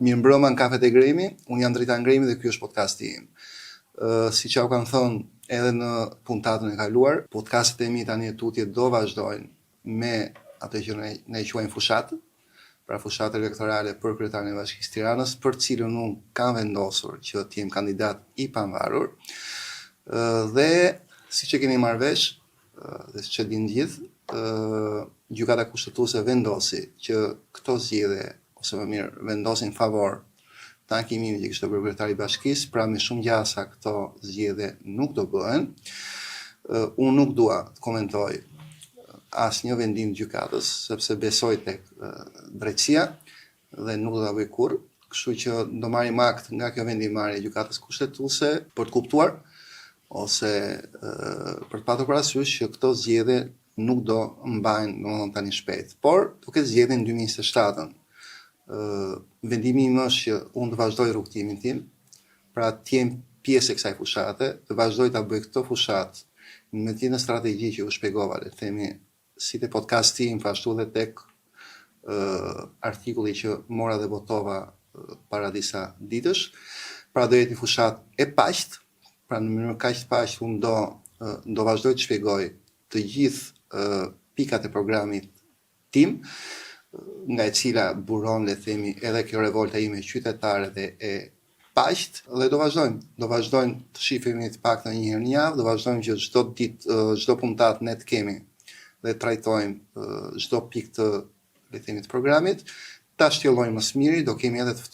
Mirëmbrëma në Kafet e Gremi, unë jam Drita Ngremi dhe ky është podcasti im. Si që u kam thënë edhe në puntatën e kaluar, podcastet e mi tani e tutje do vazhdojnë me atë që ne quajmë fushatë, pra fushatë elektorale për kryetarin e Bashkisë Tiranës, për cilën unë kam vendosur që të jem kandidat i pavarur. Dhe siç e keni marrë vesh, dhe siç e dinë gjithë, gjykata kushtetuese vendosi që këto zgjedhje ose më mirë vendosin favor të ankimimit që kishte bërë kryetari i Bashkisë, pra me shumë gjasa këto zgjedhje nuk do bëhen. Unë nuk dua të komentoj asnjë vendim të gjykatës, sepse besoj tek drejtësia dhe nuk do ta bëj kurrë. Kështu që do marrim akt nga kjo vendimmarrje e gjykatës kushtetuese për të kuptuar ose për të patur parasysh që këto zgjedhje nuk do mbajnë domethënë tani shpejt, por do ketë zgjedhje në 2027-ën. Vendimi im është që unë të vazhdoj rrugtimin tim, pra të jem pjesë e kësaj fushate, të vazhdoj ta bëj këtë fushatë me të njëjtën strategji që u shpjegova, le të themi, si te podcasti im, ashtu edhe tek artikulli që mora dhe botova para disa ditësh. Pra do jetë një fushatë e paqët, pra në mënyrë kaq të paqët unë do vazhdoj të shpjegoj të gjithë pikat e programit tim, nga e cila buron, le themi, edhe kjo revolta ime qytetare dhe e paqët, dhe do vazhdojmë të shihemi të paktën një herë në javë, do vazhdojmë që çdo ditë, çdo puntat ne të kemi dhe trajtojmë çdo pikë të, le themi, të programit, ta shtjellojmë më së miri, do kemi edhe të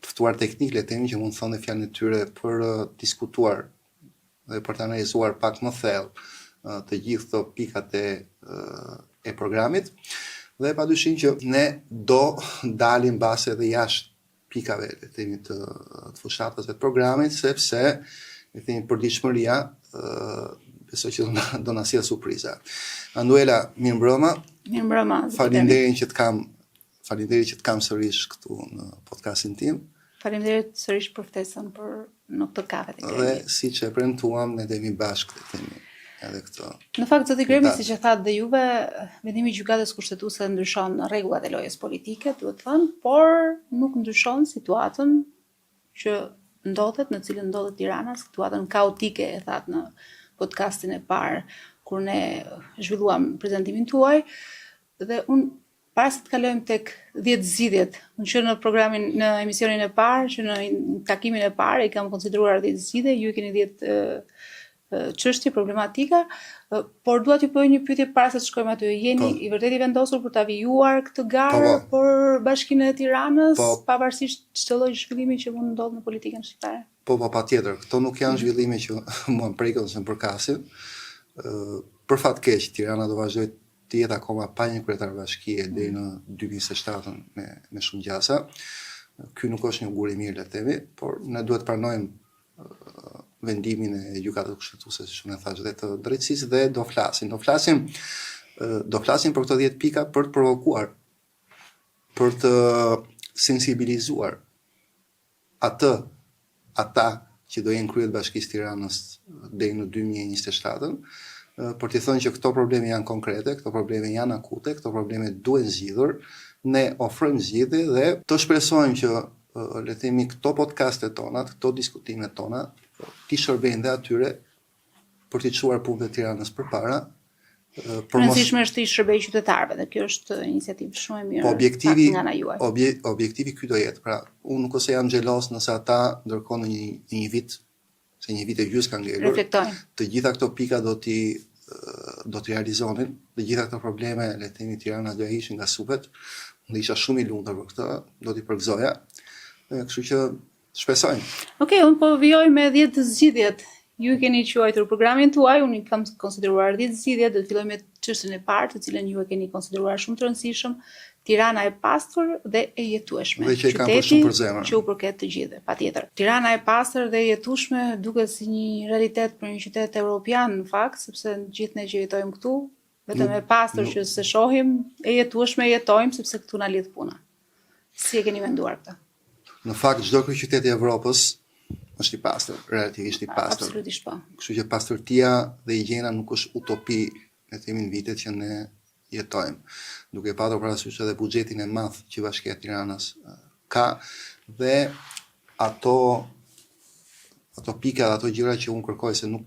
ftuar teknik, le themi, që mund të thonë fjalën e tyre për diskutuar dhe për të analizuar pak më thellë të gjithë këto pikat e programit. Dhe padyshim që ne do dalim base edhe jashtë pikave, le themi, të fushatës të programit, sepse, le themi, përditshmëria besoj që do na sjellë surpriza. Manuela, mirëmbrëma. Mirëmbrëma. Faleminderit që të kam sërish këtu në podcastin tim. Faleminderit sërish për ftesën në këtë Kafet e Gremi. Dhe siç e premtuam, ne do jemi bashkë, le themi, edhe këtë. Në fakt, zoti Gremi, siç e thatë dhe juve, vendimi i gjykatës kushtetuese ndryshon rregullat e lojës politike, duhet thënë, por nuk ndryshon situatën që ndodhet, në cilën ndodhet Tirana, situatën kaotike, e thatë në podcastin e parë, kur ne zhvilluam prezantimin tuaj, dhe unë para se të kalojmë tek 10 zgjidhjet, unë që në emisionin e parë, që në takimin e parë i kam konsideruar 10 zgjidhje, ju keni 10 çështje problematika, por dua t'ju bëj një pyetje para se të shkojmë aty. Jeni i vërtet i vendosur për ta vijuar këtë garë për Bashkinë e Tiranës, pavarësisht çdo lloj zhvillimi që mund ndodh në politikën shqiptare? Po, patjetër. Këto nuk janë zhvillime që mua më prekën ose më përkasin. Për fat keq, Tirana do vazhdoj të jetë akoma pa një kryetar bashkie deri në 2027-ën me shumë gjasa. Ky nuk është një augur i mirë, le të themi, por ne duhet të pranojmë vendimin e gjykatës kushtetuese, siç unë thash, dhe të drejtësisë, dhe do flasim për këto 10 pika për të provokuar, për të sensibilizuar ata që do jenë kryet Bashkisë Tiranës deri në 2027-ën, për t'i thënë që këto probleme janë konkrete, këto probleme janë akute, këto probleme duhen zgjidhur, ne ofrojmë zgjidhje dhe të shpresojmë që le të themi këto podcaste tona, këto diskutimet tona, ti shërbejnë dhe atyre për t'i çuar punët e Tiranës përpara. Rëndësishme është të i shërbej qytetarëve, dhe kjo është iniciativë shumë e mirë. Po objektivi ky do jetë. Pra, unë nuk ose jam xhelos nëse ata ndërkohë në një vit, se një vit e gjysmë kanë ngelur, reflektojnë. Të gjitha këto pika do t'i realizonin, të gjitha këto probleme, le të themi, Tirana do ja ishin nga supet. Unë isha shumë i lumtur për këtë, do t'i përgëzoja. Kështu që shpresojmë. Okej, unë po vijoj me 10 zgjidhjet. Ju i keni quajtur programin tuaj, unë i kam konsideruar 10 zgjidhje, do të filloj me çështjen e parë, të cilën ju e keni konsideruar shumë të rëndësishëm, Tirana e pastër dhe e jetueshme. Dhe që e kam për shumë për zemër. Që u përket të gjithëve, patjetër. Tirana e pastër dhe e jetueshme duket si një realitet për një qytet evropian në fakt, sepse gjithë ne që jetojmë këtu, vetëm e pastër që se shohim, e jetueshme jetojmë sepse këtu na lidh puna. Si e keni menduar këtë? Në fakt, çdo kryeqytet i Evropës është i pastër, relativisht i pastër. Absolutisht po. Kështu që pastërtia dhe higjiena nuk është utopi, le të themi, në vitet që ne jetojmë. Duke patur parasysh edhe buxhetin e madh që Bashkia e Tiranës ka dhe ato pika, ato gjëra që unë kërkoj se nuk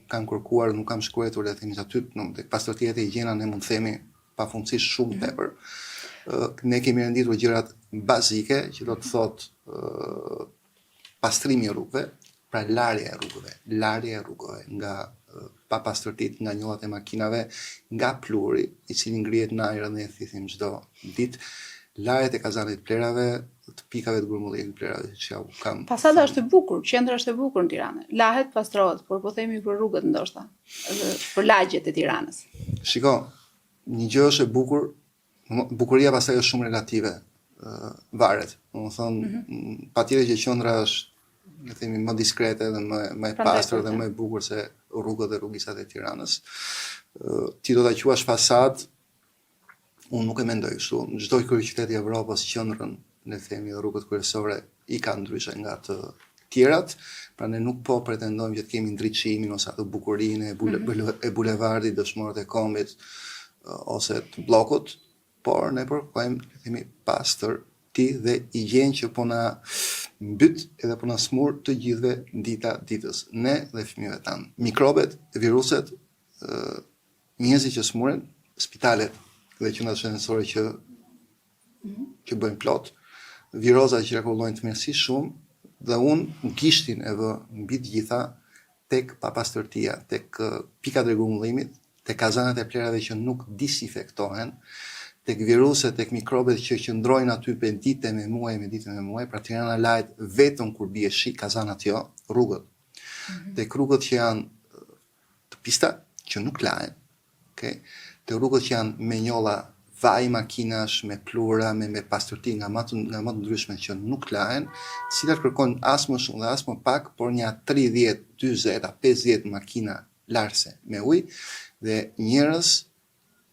kam kërkuar, nuk kam shkruar le të themi aty, tek pastërtia e higjiena ne mund të themi pafundësisht shumë tepër. Ne kemi renditur gjërat bazike, që do të thotë pastrimi i rrugëve, pra larja e rrugëve nga papastërtitë, nga njollat e makinave, nga pluri, i cili ngrihet në ajër dhe thithim çdo ditë, larjet e kazanit plerave, të pikave të grumullimit të plerave që ja u kam. Fasada është e bukur, qendra është e bukur në Tiranë. Lahet, pastrohet, por po themi për rrugët ndoshta, për lagjet e Tiranës. Shiko, një gjë është e bukur, bukuria pastaj është shumë relative, varet. Domethënë, patjetër që qendra është, le të themi, më diskrete dhe më e pastër dhe më e bukur se rrugët dhe rrugisat e Tiranës. Ti do ta quash fasadë, unë nuk e mendoj kështu. Çdo kryeqytet i Evropës qendrën, le të themi, rrugët kryesore i ka ndryshe nga të tjerat, pra ne nuk po pretendojmë që të kemi ndriçimin ose atë bukurinë e bulevardit, dëshmorët e kombit ose të bllokut, por ne kërkojmë, le të themi, pastërti dhe higjenë që po na mbyt edhe po na smur të gjithëve dita ditës, ne dhe fëmijëve tanë. Mikrobet, viruset, njerëzit që smuren, spitalet dhe qendrat shëndetësore që bëjnë plot, virozat që rregullojnë të mirësisht shumë, dhe unë gishtin e vë mbi të gjitha tek papastërtia, tek pikat e rregullimit, tek kazanat e plerave që nuk disinfektohen, tek viruset, tek mikrobet që qëndrojnë aty për ditë me muaj, pra Tirana lahet vetëm kur bie shi, kazanat jo, rrugët. Tek rrugët që janë të pista, që nuk lahen, okay? Tek rrugët që janë me njolla vaj makinash, me plura, me pastërti nga më të ndryshme që nuk lahen, cilat kërkojnë as më shumë dhe as më pak, por një 30, 40 a 50 makina larse me ujë dhe njerëz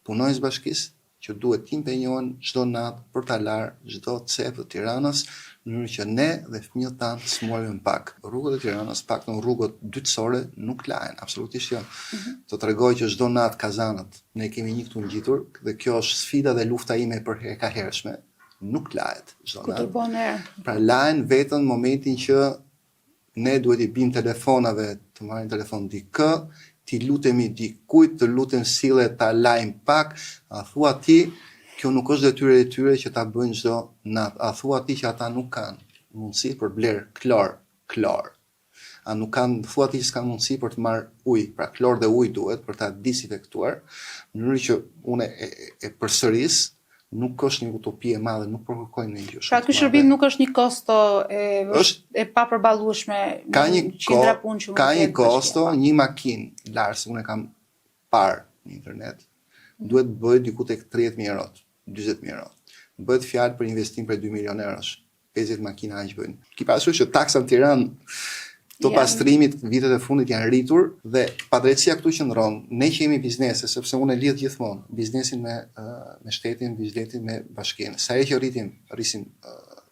punojnë bashkisë që duhet të impenjohen çdo natë për ta larë çdo cep të Tiranës, në mënyrë që ne dhe fëmijët tanë smurim pak. Rrugët e Tiranës, pak në rrugët dytësore, nuk lahen, absolutisht jo. Të tregoj që çdo natë kazanët ne kemi një këtu ngjitur dhe kjo është sfida dhe lufta ime për e ka hershme. Nuk lahet çdo natë. Pra lahen vetëm në momentin që ne duhet i bim telefonave, të marrim telefon dikë, ti lutemi dikujt, të lutem sille ta lajm pak, a thua ti, kjo nuk është detyrë e tyre që ta bëjnë çdo natë. A thua ti që ata nuk kanë mundësi për bler klor. A nuk kanë, thua ti që s'kan mundësi për të marrë ujë, pra klor dhe ujë duhet për ta disinfektuar, në mënyrë që unë e përsëris, nuk është një utopi e madhe, nuk përkërkojnë një gjë. Pra ky shërbim nuk është një kosto e papërballueshme, ka një kosto, një makinë larse, unë e kam parë në internet, duhet bëhet diku tek 30.000 euro, 40.000 euro. Bëhet fjalë për investim për 2 milion eurosh. 50 makina aq bëjnë. Ki parasysh që taksa në Tiranë të pastrimit vitet e fundit janë rritur dhe padrejtësia këtu qëndron. Ne që jemi biznese, sepse unë e lidh gjithmonë biznesin me shtetin, biznesin me bashkinë. Sa herë që rrisim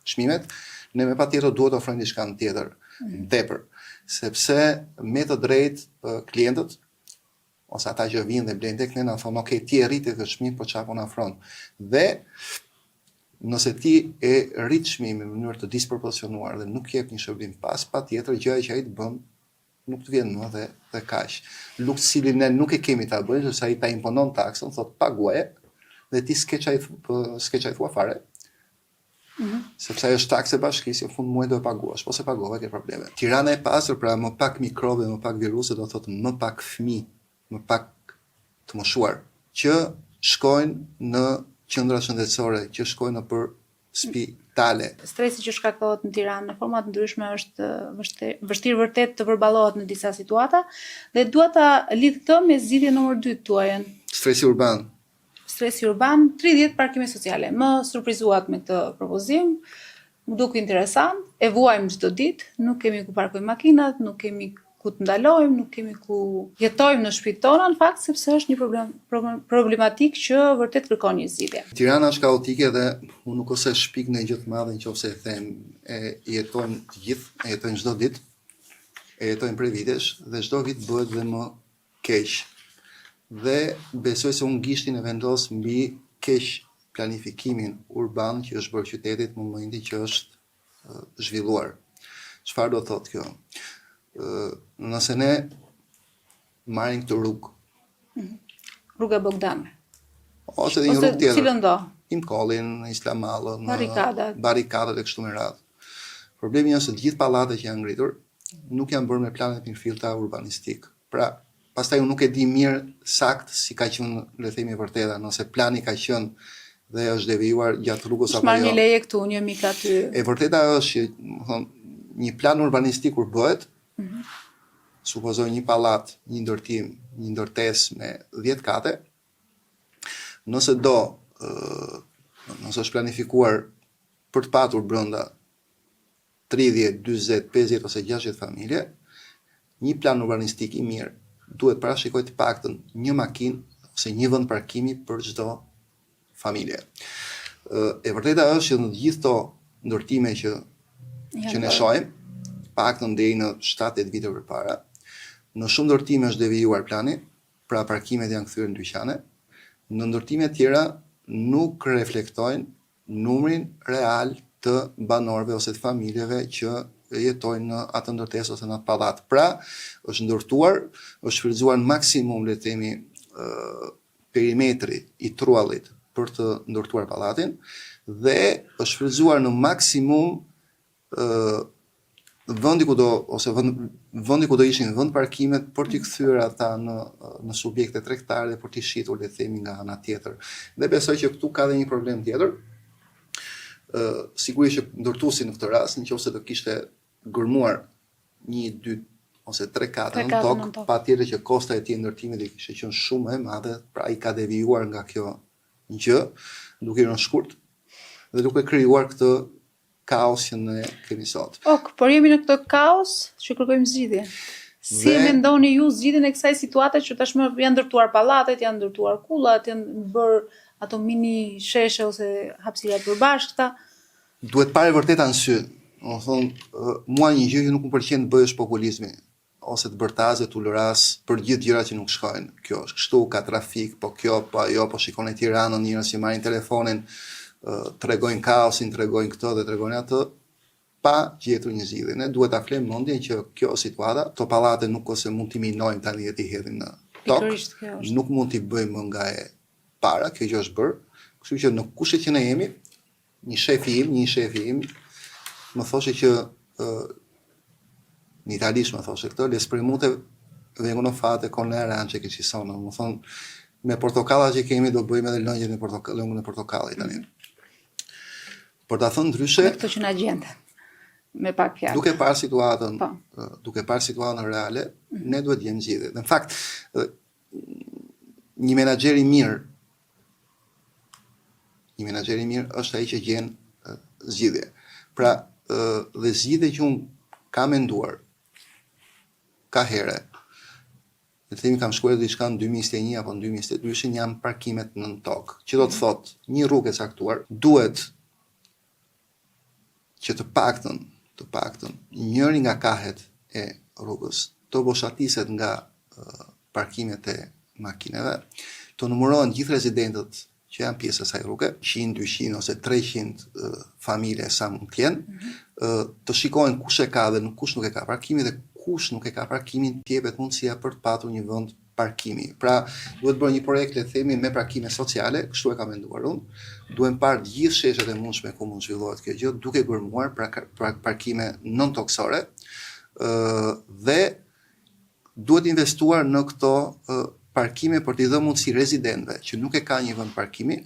çmimet, ne me patjetër duhet të ofrojmë diçka tjetër, tepër, sepse me të drejtë klientët ose ata që vinë dhe blejnë tek ne na thonë, "Ok, ti e rrit këtë çmim, po çfarë po na ofron?" Dhe nëse ti e rrit çmimin në mënyrë të disproporcionuar dhe nuk jep një shërbim pas, patjetër gjëja që ai të bën nuk të vjen më dhe kaq. Lukt cilin ne nuk e kemi ta bëjmë, sepse ai ta imponon taksën, thotë paguaje dhe ti s'ke thua fare. Sepse ajo është taksë bashkisë, në fund muaj do e paguash, po se pagove ke probleme. Tirana e pastër, pra më pak mikrobe, më pak viruse, do thotë më pak fëmijë, më pak të moshuar, që shkojnë në qendra shëndetësore, që shkojnë nëpër spitale. Stresi që shkaktohet në Tiranë në forma të ndryshme është vështirë vërtet të përballohet në disa situata dhe dua ta lidh këtë me zgjidhjen numër 2 tuajën. Stresi urban. 30 parkime sociale. Më surprizuat me këtë propozim, më duk interesant, e vuajmë çdo ditë, nuk kemi ku parkojmë makinat, nuk kemi ku të ndalojmë, nuk kemi ku jetojmë në shtëpitë tona, në fakt sepse është një problematik që vërtet kërkon një zgjidhje. Tirana është kaotike dhe unë nuk ose shpik në gjë të madhe nëse e them, e jetojmë të gjithë, e jetojmë çdo ditë, e jetojmë prej vitesh dhe çdo vit bëhet dhe më keq. Dhe besoj se unë gishtin e vendos mbi keq planifikimin urban që është bërë qytetit në momentin që është zhvilluar. Çfarë do thotë kjo? Nëse ne marrim këtë rrugë, Rruga Bogdan. ose edhe një rrugë tjetër, Cilën do? Imkollin, Islamallën, Barrikadat. barrikadat e kështu me radhë. Problemi është se të gjithë pallatet që janë ngritur nuk janë bërë me planet mirëfillta urbanistik. Pra, pastaj unë nuk e di mirë sakt si ka qenë, le të themi vërteta, nëse plani ka qenë dhe është devijuar gjatë rrugës apo Marr jo. një leje këtu, një mik aty. E vërteta është që, më thon, një plan urbanistik kur bëhet, supozoj një pallat, një ndërtim, një ndërtesë me 10 kate, nëse është planifikuar për të patur brenda 30, 40, 50 ose 60 familje, një plan urbanistik i mirë duhet parashikojë të paktën një makinë ose një vend parkimi për çdo familje. E vërteta është që në të gjithë to ndërtime që ne shohim, paktën deri në 7-8 vite përpara, në shumë ndërtime është devijuar plani, pra parkimet janë kthyer në dyqane. Në ndërtime tjera nuk reflektojnë numrin real të banorëve ose të familjeve që jetojnë në atë ndërtesë ose në atë pallat. Pra, është ndërtuar, është shfrytzuar në maksimum, le të themi, perimetri i trullit për të ndërtuar pallatin dhe është shfrytzuar në maksimum vendi ku do ishin vend parkimet për t'i kthyer ata në subjekte tregtare dhe për t'i shitur, le të themi, nga ana tjetër. Dhe besoj që këtu ka dhe një problem tjetër. Sigurisht që ndërtuesi në këtë rast, nëse do kishte gërmuar 1, 2 ose 3 kate në tokë, patjetër që kosta e tij ndërtimit i kishte qenë shumë e madhe, pra ai ka devijuar nga kjo gjë, duke rënë shkurt dhe duke krijuar këtë kaos që ne kemi sot. Por jemi në këtë kaos që kërkojmë zgjidhje. Si mendoni ju zgjidhjen e kësaj situate që tashmë janë ndërtuar pallatet, janë ndërtuar kullat, janë bërë ato mini sheshe ose hapësira përbashkëta? Duhet parë vërteta në sy. Do thonë, mua një gjë që nuk më pëlqen të bëj është populizmi ose të bërtazë të uloras për gjithë gjërat që nuk shkojnë. Kjo është kështu, ka trafik, po kjo, po ajo, po shikoni Tiranën, njerëz që marrin telefonin, tregojnë kaosin, tregojnë këtë dhe tregojnë atë, pa gjetur një zgjidhje. Ne duhet ta flejmë mendjen që kjo situata, to pallate nuk ose mund t'i minojmë tani dhe t'i hedhim në tokë, nuk mund t'i bëjmë nga e para, kjo gjë është bërë. Kështu që në kushtet që ne jemi, një shefi im më thoshe që në italisht më thoshe këtë, le spremute vengono fatte con le arance che ci sono. Më thonë, me portokalla që kemi do bëjmë edhe lëngjet me lëngun e portokallit tani. Por ta thënë ndryshe, me këto që na gjente. Me pak fjalë. Duke parë situatën reale, ne duhet jemi zgjidhje. Në fakt, një menaxher i mirë është ai që gjen zgjidhje. Pra, dhe zgjidhja që unë kam menduar ka herë, le të themi kam shkruar diçka në 2021 apo në 2022, janë parkimet në tokë. Që do të thotë, një rrugë e caktuar duhet që të paktën njëri nga kahet e rrugës të boshatiset nga parkimet e makineve, të numërohen gjithë rezidentët që janë pjesë e saj rruge, 100, 200 ose 300 familje sa mund të jenë, të shikohen kush e ka dhe kush nuk e ka parkimin dhe kush nuk e ka parkimin t'jepet mundësia për të patur një vend parkimi. Pra, duhet bërë një projekt, le të themi, me parkime sociale, kështu e kam menduar unë. Duhem parë gjithë sheshet e mundshme ku mund zhvillohet kjo gjë, duke gërmuar parkime non-toksore dhe duhet investuar në këto parkime për t'i dhënë mundësi rezidentëve që nuk e ka një vend parkimi,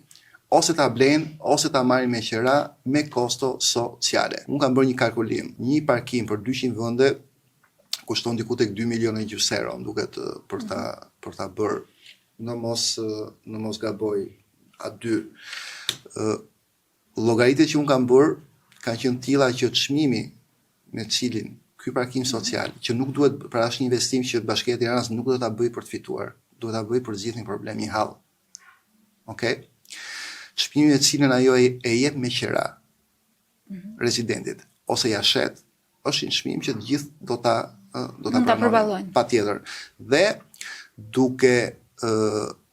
ose ta blejnë, ose ta marrin me qira me kosto sociale. Unë kam bërë një kalkulim, një parkim për 200 vende kushton diku tek 2,5 milionë euro, më duket për ta bërë. Në mos gaboj aty. Llogaritë që unë kam bërë kanë qenë tilla që çmimi me cilin ky parkim social, që nuk duhet për asnjë investim që Bashkia e Tiranës nuk do ta bëjë për të fituar, duhet ta bëjë për të zgjidhur një problem i hall. Okej? Çmimi me cilin ajo e jep me qira rezidentit ose ja shet, është një çmim që të gjithë do ta pranojnë. Patjetër. Dhe duke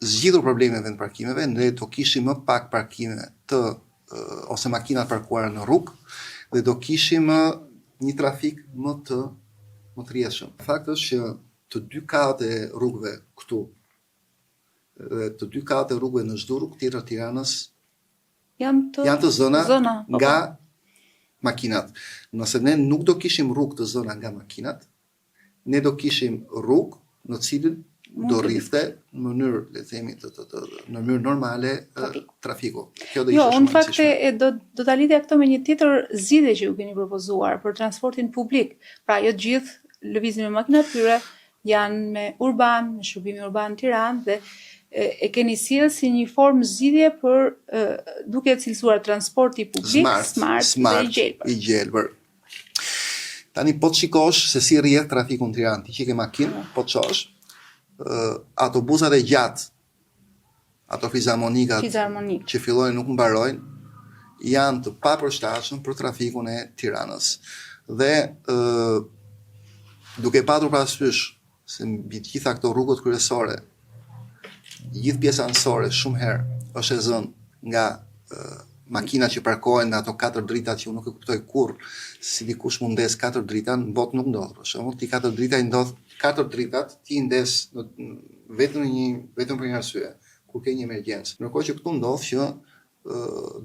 zgjidhur problemin e vend parkimeve, ne do kishim më pak parkime ose makina të parkuara në rrugë dhe do kishim një trafik më të rrjedhshëm. Fakti është që të dy katët e rrugëve këtu dhe të dy katët e rrugëve në çdo rrugë tjetër Tiranës janë të zëna nga makinat. Nëse ne nuk do kishim rrugë të zëna nga makinat, ne do kishim rrugë në cilën do rrifte në mënyrë, le të themi, në mënyrë normale trafiku. Kjo do ishte unë fakte do ta lidhja këtë me një tjetër zgjidhje që ju keni propozuar për transportin publik. Pra, jo gjithë lëvizin me makina të tyre janë me urban, me shërbimi urban në Tiranë dhe e keni sjellë si një formë zgjidhje për duke cilësuar transporti publik smart dhe i gjelbër. Tani po të shikosh se si rrjedh trafiku në Tiranë, ti që ke makinë, po të shosh autobusat e gjatë, ato fizarmonikat që fillojnë nuk mbarojnë, janë të papërshtatshëm për trafikun e Tiranës. Dhe duke patur parasysh se mbi të gjitha këto rrugët kryesore, gjithë pjesa anësore shumë herë është e zënë nga makinat që parkohen në ato 4 dritat që unë nuk e kuptoj kurrë si dikush mundes 4 drita, në botë nuk ndodh. Për shembull, ti 4 drita i ndodh 4 dritat, ti ndes vetëm për një arsye, kur ke një emergjencë. Ndërkohë që këtu ndodh që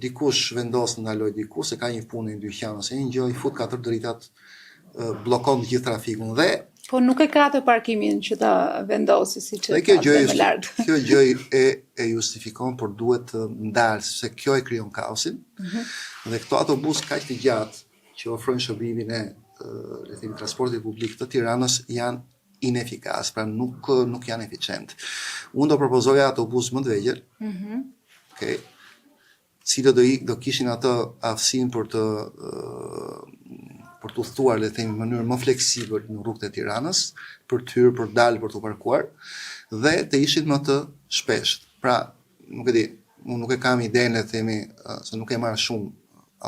dikush vendos të ndaloj diku se ka një punë në dyqan ose një gjë, i fut 4 dritat, bllokon gjithë trafikun dhe po nuk e ka të parkimin që ta vendosi siç e ka më lart. Kjo gjë e justifikon, por duhet të ndalë, sepse kjo e krijon kaosin. Dhe këto autobus kaq të gjatë që ofrojnë shërbimin e le të themi transportit publik të Tiranës janë inefikas, pra nuk janë eficient. Unë do propozoja autobus më të vegjël. Okay, cilët do kishin atë aftësinë për të udhëtuar, le të themi, në mënyrë më fleksibël në rrugët e Tiranës, për të hyrë, për dalë, për të parkuar, dhe të ishin më të shpeshtë. Pra, nuk e di, unë nuk e kam idenë, le të themi, se nuk e marr shumë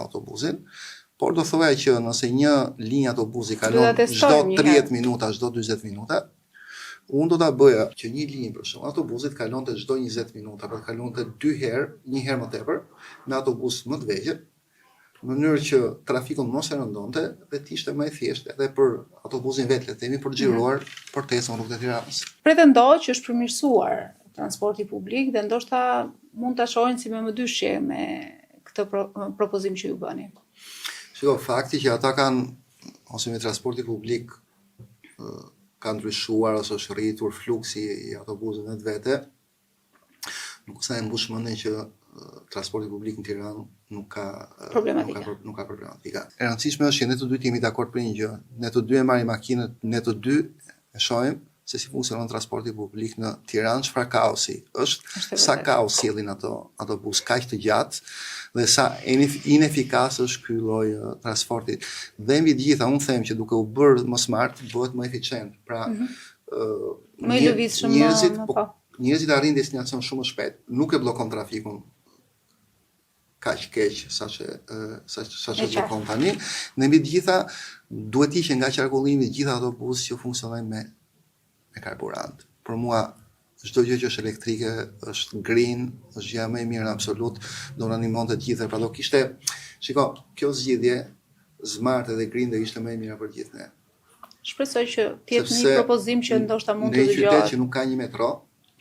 autobusin, por do thoya që nëse një linjë autobusi kalon çdo 30 minuta, çdo 40 minuta, unë do ta bëja që një linjë për shembull autobusit kalonte çdo 20 minuta, pra kalonte 2 herë, një herë më tepër, me autobus më të vegjël, në mënyrë që trafikun mos e rëndonte dhe të ishte më e thjeshtë edhe për autobusin vetë, le të themi, për xhiruar portesën rrugët e Tiranës. Pretendoj që është përmirësuar transporti publik dhe ndoshta mund ta shohin si me mëdyshje me këtë propozim që ju bëni. Shiko, fakti që ata kanë, ose me transporti publik ka ndryshuar ose është rritur fluksi i autobusëve vetë, nuk sa e mbush mendjen që transporti publik në Tiranë nuk ka problematika. E rëndësishme është që ne të dy jemi dakord për një gjë. Ne të dy e marrim makinën, ne të dy e shohim se si funksionon transporti publik në Tiranë, çfarë kaosi është, sa kaos sjellin ato autobus kaq të gjatë dhe sa inefikas është ky lloj transporti. Dhe mbi të gjitha, unë them që duke u bërë më smart, bëhet më eficient. Pra, më i lëvizshëm njerëzit arrin destinacion shumë më shpejt, nuk e bllokon trafikun kaq keq sa që bllokon tani. Dhe mbi të gjitha, duhet ishte nga qarkullimi të gjitha autobusët që funksionojnë me karburant. Për mua çdo gjë që është elektrike, është green, është gjëja më e mirë në absolut, do na animonte të gjithë, pra do kishte, shiko, kjo zgjidhje smart edhe green do ishte më e mira për gjithë ne. Shpresoj që të jetë një propozim që ndoshta mund të dëgjohet. Në një qytet që nuk ka një metro,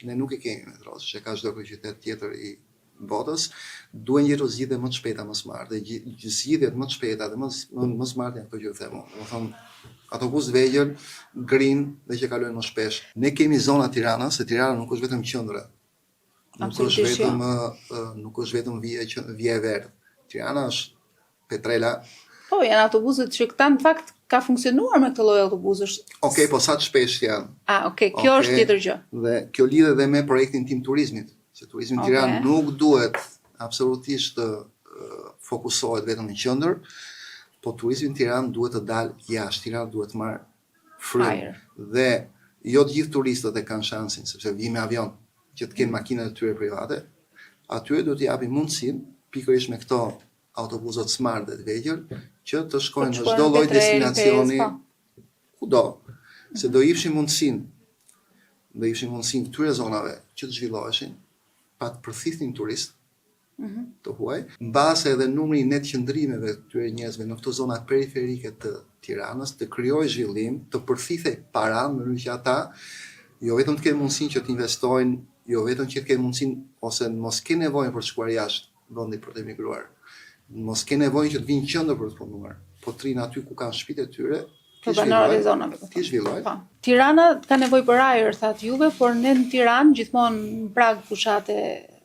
ne nuk e kemi metro, që ka çdo qytet tjetër i botës, duhen gjetur zgjidhje më të shpejta, më smart, dhe zgjidhjet më të shpejta dhe më smart janë këto që them. Do thonë autobus vegjël, green dhe që kalojnë më shpesh. Ne kemi zona Tiranës, se Tirana nuk është vetëm qendra. Nuk është vetëm vija e verdh. Tirana është Petrela. Po, janë autobuset që këta në fakt ka funksionuar me këtë lloj autobusësh. Okej, po sa të shpesh janë? Kjo është tjetër gjë. Dhe kjo lidhet edhe me projektin tim turizmit. Se turizmi në Tiranë nuk duhet absolutisht të fokusohet vetëm në qendër, po turizmi në Tiranë duhet të dalë jashtë. Tirana duhet të marrë frym. Dhe jo të gjithë turistët e kanë shansin, sepse vijnë me avion, që të kenë makinat e tyre private. Atyre duhet t'i japin mundësinë, pikërisht me këto autobusat smart dhe të vegjël, që të shkojnë në çdo lloj destinacioni kudo. Se do jepshin mundësinë këtyre zonave që të zhvilloheshin, pa të përthithnin turist, të huaj, mbase edhe numri i net qëndrimeve të këtyre njerëzve në këto zona periferike të Tiranës, të krijojë zhvillim, të përfithej para në mënyrë që ata jo vetëm të kenë mundësinë që të investojnë, jo vetëm që të kenë mundësinë ose mos kenë nevojë për të shkuar jashtë vendit për të emigruar. Mos kenë nevojë që të vinë qendër për të punuar, po të rinë aty ku kanë shtëpitë e tyre. Të banorët e zonave. Ti zhvilloj. Tirana ka nevojë për ajër, thatë juve, por ne në Tiranë gjithmonë në prag fushate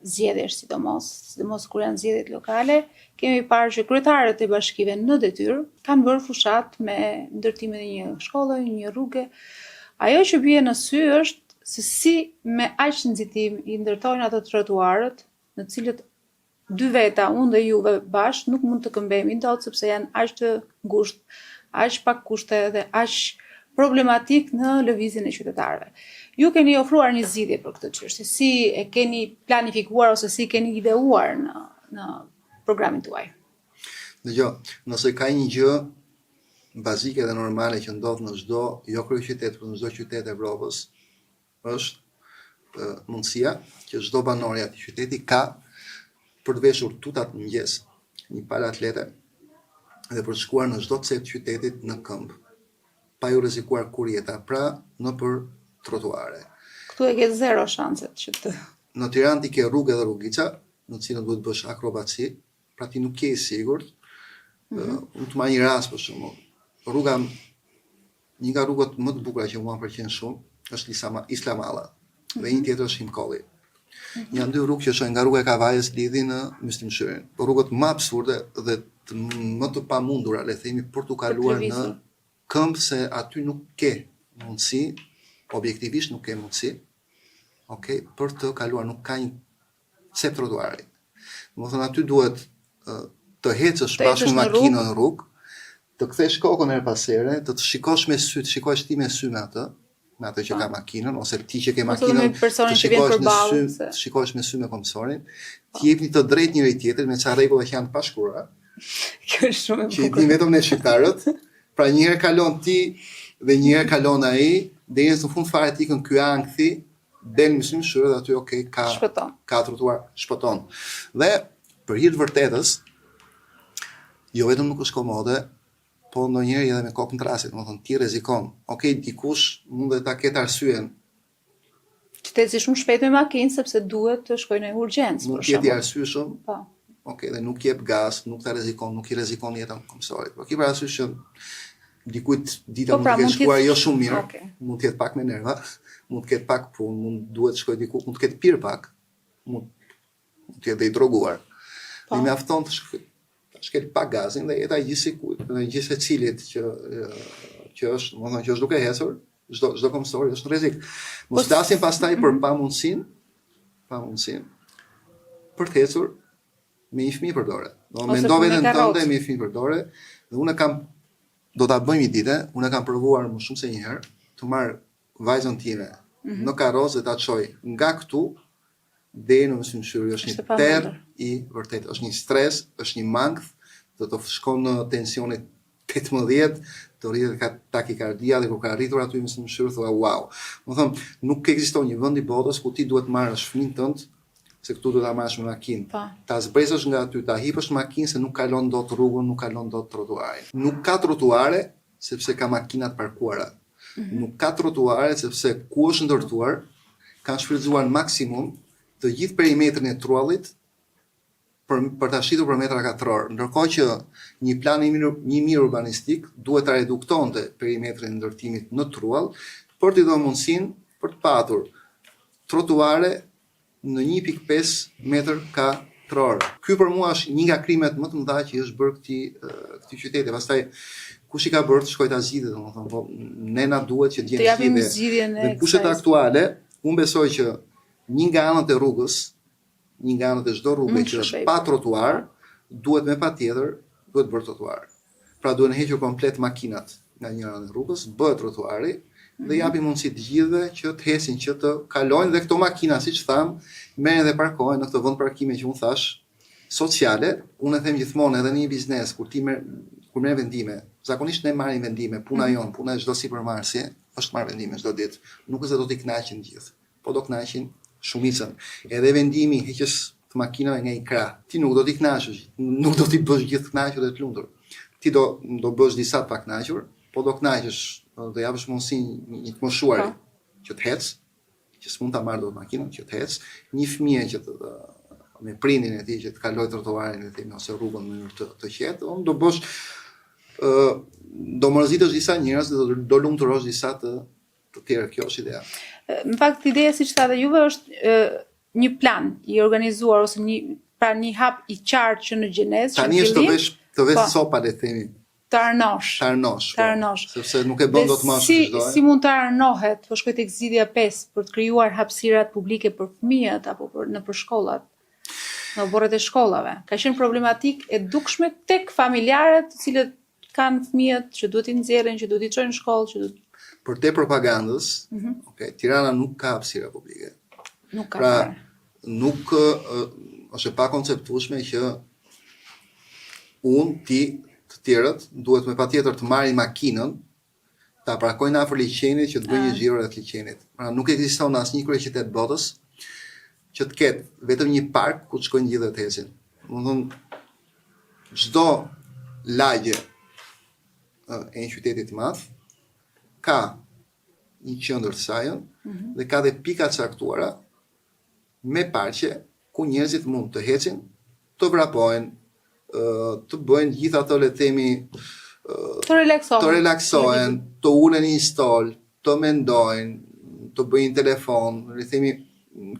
zgjedhjesh sidomos kur janë zgjedhjet lokale, kemi parë që kryetarët e bashkive në detyrë kanë bërë fushat me ndërtimin e një shkolle, një rruge. Ajo që bie në sy është se si me aq nxitim i ndërtojnë ato trotuarët, në cilët dy veta, unë dhe juve bashkë, nuk mund të këmbemi dot sepse janë aq të ngushtë, aq pak kushte dhe aq problematik në lëvizjen e qytetarëve. Ju keni ofruar një zgjidhje për këtë çështje. Si e keni planifikuar ose si keni ideuar në programin tuaj? Dgjoj, nëse ka një gjë bazike dhe normale që ndodh në çdo jo kryeqytet, por në çdo qytet Evropës, është mundësia që çdo banor i atij qyteti ka për të veshur tutat në mëngjes, një palë atlete dhe për të shkuar në çdo cep të qytetit në këmbë, pa ju rrezikuar kur jeta, pra nëpër trotuare. Këtu e ke zero shanset që të... Në Tiranë ti ke rrugë dhe rrugica, në cilën duhet bësh akrobaci, pra ti nuk ke i sigurt. Unë të marr një rast për shembull. Një nga rrugët më të bukura që mua pëlqen shumë është Islamalla, dhe një tjetër është Himkolli. Janë dy rrugë që shojnë nga rruga e Kavajës lidhin në Myslimshyrin. Rrugët më absurde dhe më të pamundura, le themi, për të kaluar në këmbë, se aty nuk ke mundësi, objektivisht nuk ke mundësi, për të kaluar, nuk ka një cep trotuari. Domethënë aty duhet të hecësh bashkë me makinën në rrugë, të kthesh kokën her pas here, të shikosh me sy, të shikosh ti me sy me atë që ka makinën, ose ti që ke makinën, të shikosh me sy me komisorin, ti jepni të drejtë njëri tjetrit me çfarë rregulla që janë të pashkruara. Kjo është shumë e bukur. Që i din vetëm ne shqiptarët. Pra njëherë kalon ti dhe njëherë kalon ai, deri në fund fare ti ky ankthi del në Myslimshyr dhe aty ka trotuar, shpëton. Dhe për hir të vërtetës, jo vetëm nuk është komode, po ndonjëherë edhe me kokën trasit, domethënë ti rrezikon. Dikush mund të ta ketë arsyen. Që të eci shumë shpejt me makinë sepse duhet të shkojnë në urgjencë. Nuk jeti arsyeshëm. Po. Dhe nuk jep gas, nuk ta rrezikon, nuk i rrezikon jetën e komisarit. Po ki parasysh që dikujt dita mund të ketë shkuar jo shumë mirë, mund të jetë pak me nerva, mund të ketë pak punë, mund duhet shkojë diku, mund të ketë pirë pak, mund të jetë i droguar. Dhe mjafton të shkel pak gazin dhe jeta gjithë secilit që është, domethënë që është duke ecur, çdo komisar është në rrezik. Mos flasim pastaj për pamundsinë për të ecur me një fëmijë për dorë. Mendo veten tënde me një fëmijë për dorë, dhe unë do ta bëjmë një ditë, unë kam provuar më shumë se një herë të marr vajzën time në karrozë dhe ta çoj nga këtu deri në Myslimshyr. Është një terr i vërtet, është një stres, është një mangth, do të shkon në tensionit 18, të rritet ka takikardia dhe kur ka arritur aty në Myslimshyr thua wow. Domethënë nuk ekziston një vend i botës ku ti duhet marrësh fëmijën tënd, se këtu do ta marrësh me makinë. Ta zbresësh nga aty, ta hipësh makinë se nuk kalon dot rrugën, nuk kalon dot trotuarin. Nuk ka trotuare sepse ka makinat parkuara. Nuk ka trotuare sepse ku është ndërtuar kanë shfrytzuar maksimum të gjithë perimetrin e truallit për ta shitur për metra katror. Ndërkohë që një plan i mirë urbanistik duhet ta reduktonte perimetrin e ndërtimit në truall për t'i dhënë mundësinë për të patur trotuare në 1.5 metër katror. Ky për mua është një nga krimet më të mëdha që është bërë këtij qyteti. Pastaj kush i ka bërë të shkojë ta zgjidhë, domethënë, po ne na duhet që të jemi zgjidhje. Në kushtet aktuale, unë besoj që një nga anët e rrugës, një nga anët e çdo rruge që është pa trotuar, duhet me patjetër duhet bërë trotuar. Pra duhen hequr komplet makinat nga një anë e rrugës, bëhet trotuari dhe japi mundësi të gjithëve që të hesin, që të kalojnë, dhe këto makina, siç tham, merren dhe parkohen në këtë vend parkime që unë thash, sociale. Unë e them gjithmonë edhe në një biznes kur merr vendime, zakonisht ne marrim vendime, puna jon, puna e çdo sipërmarrësi është marr vendime çdo ditë. Nuk është se do t'i kënaqin gjithë, po do kënaqin shumicën. Edhe vendimi heqjes të makinave nga i krah. Ti nuk do t'i kënaqësh, nuk do t'i bësh gjithë kënaqur dhe të lumtur. Ti do bësh disa të pakënaqur, po do kënaqësh, do japësh mundësinë një të moshuari që të ecë, që s'mund ta marrë dot makinën, që të ecë, një fëmijë që me prindin e tij që të kalojë trotuarin e themi ose rrugën në mënyrë të qetë, do bësh do mërzitësh disa njerëz dhe do lumturosh disa të tjerë. Kjo është ideja. Në fakt ideja siç thatë juve është një plan i organizuar ose një hap i qartë që në gjenezë. Tani është të vesh sopa le të themi. Të arnosh. Sepse nuk e bën dot më ashtu. Si mund të arnohet, po shkoj tek zgjidhja 5 për të krijuar hapësirat publike për fëmijët apo për shkollat, në oborret e shkollave. Ka qenë problematik e dukshme tek familjarët, të cilët kanë fëmijët që duhet i nxjerrin, që duhet i çojnë në shkollë, që duhet për te propagandës, Tirana nuk ka hapësira publike. Nuk ka. Pra, nuk është e pakonceptueshme që ti të tjerët duhet me patjetër të marrin makinën, ta parkojnë afër liçenit që të bëjnë një xhiro rreth liçenit. Pra nuk ekziston asnjë kryeqytet botës që të ketë vetëm një park ku të shkojnë gjithë të ecin. Domethënë çdo lagje e një qyteti të madh ka një qendër të saj dhe ka dhe pika të caktuara me parqe ku njerëzit mund të ecin, të vrapojnë, të bëjnë gjithë ato le të themi të relaksohen, të ulen një stol, të mendojnë, të bëjnë telefon, le të themi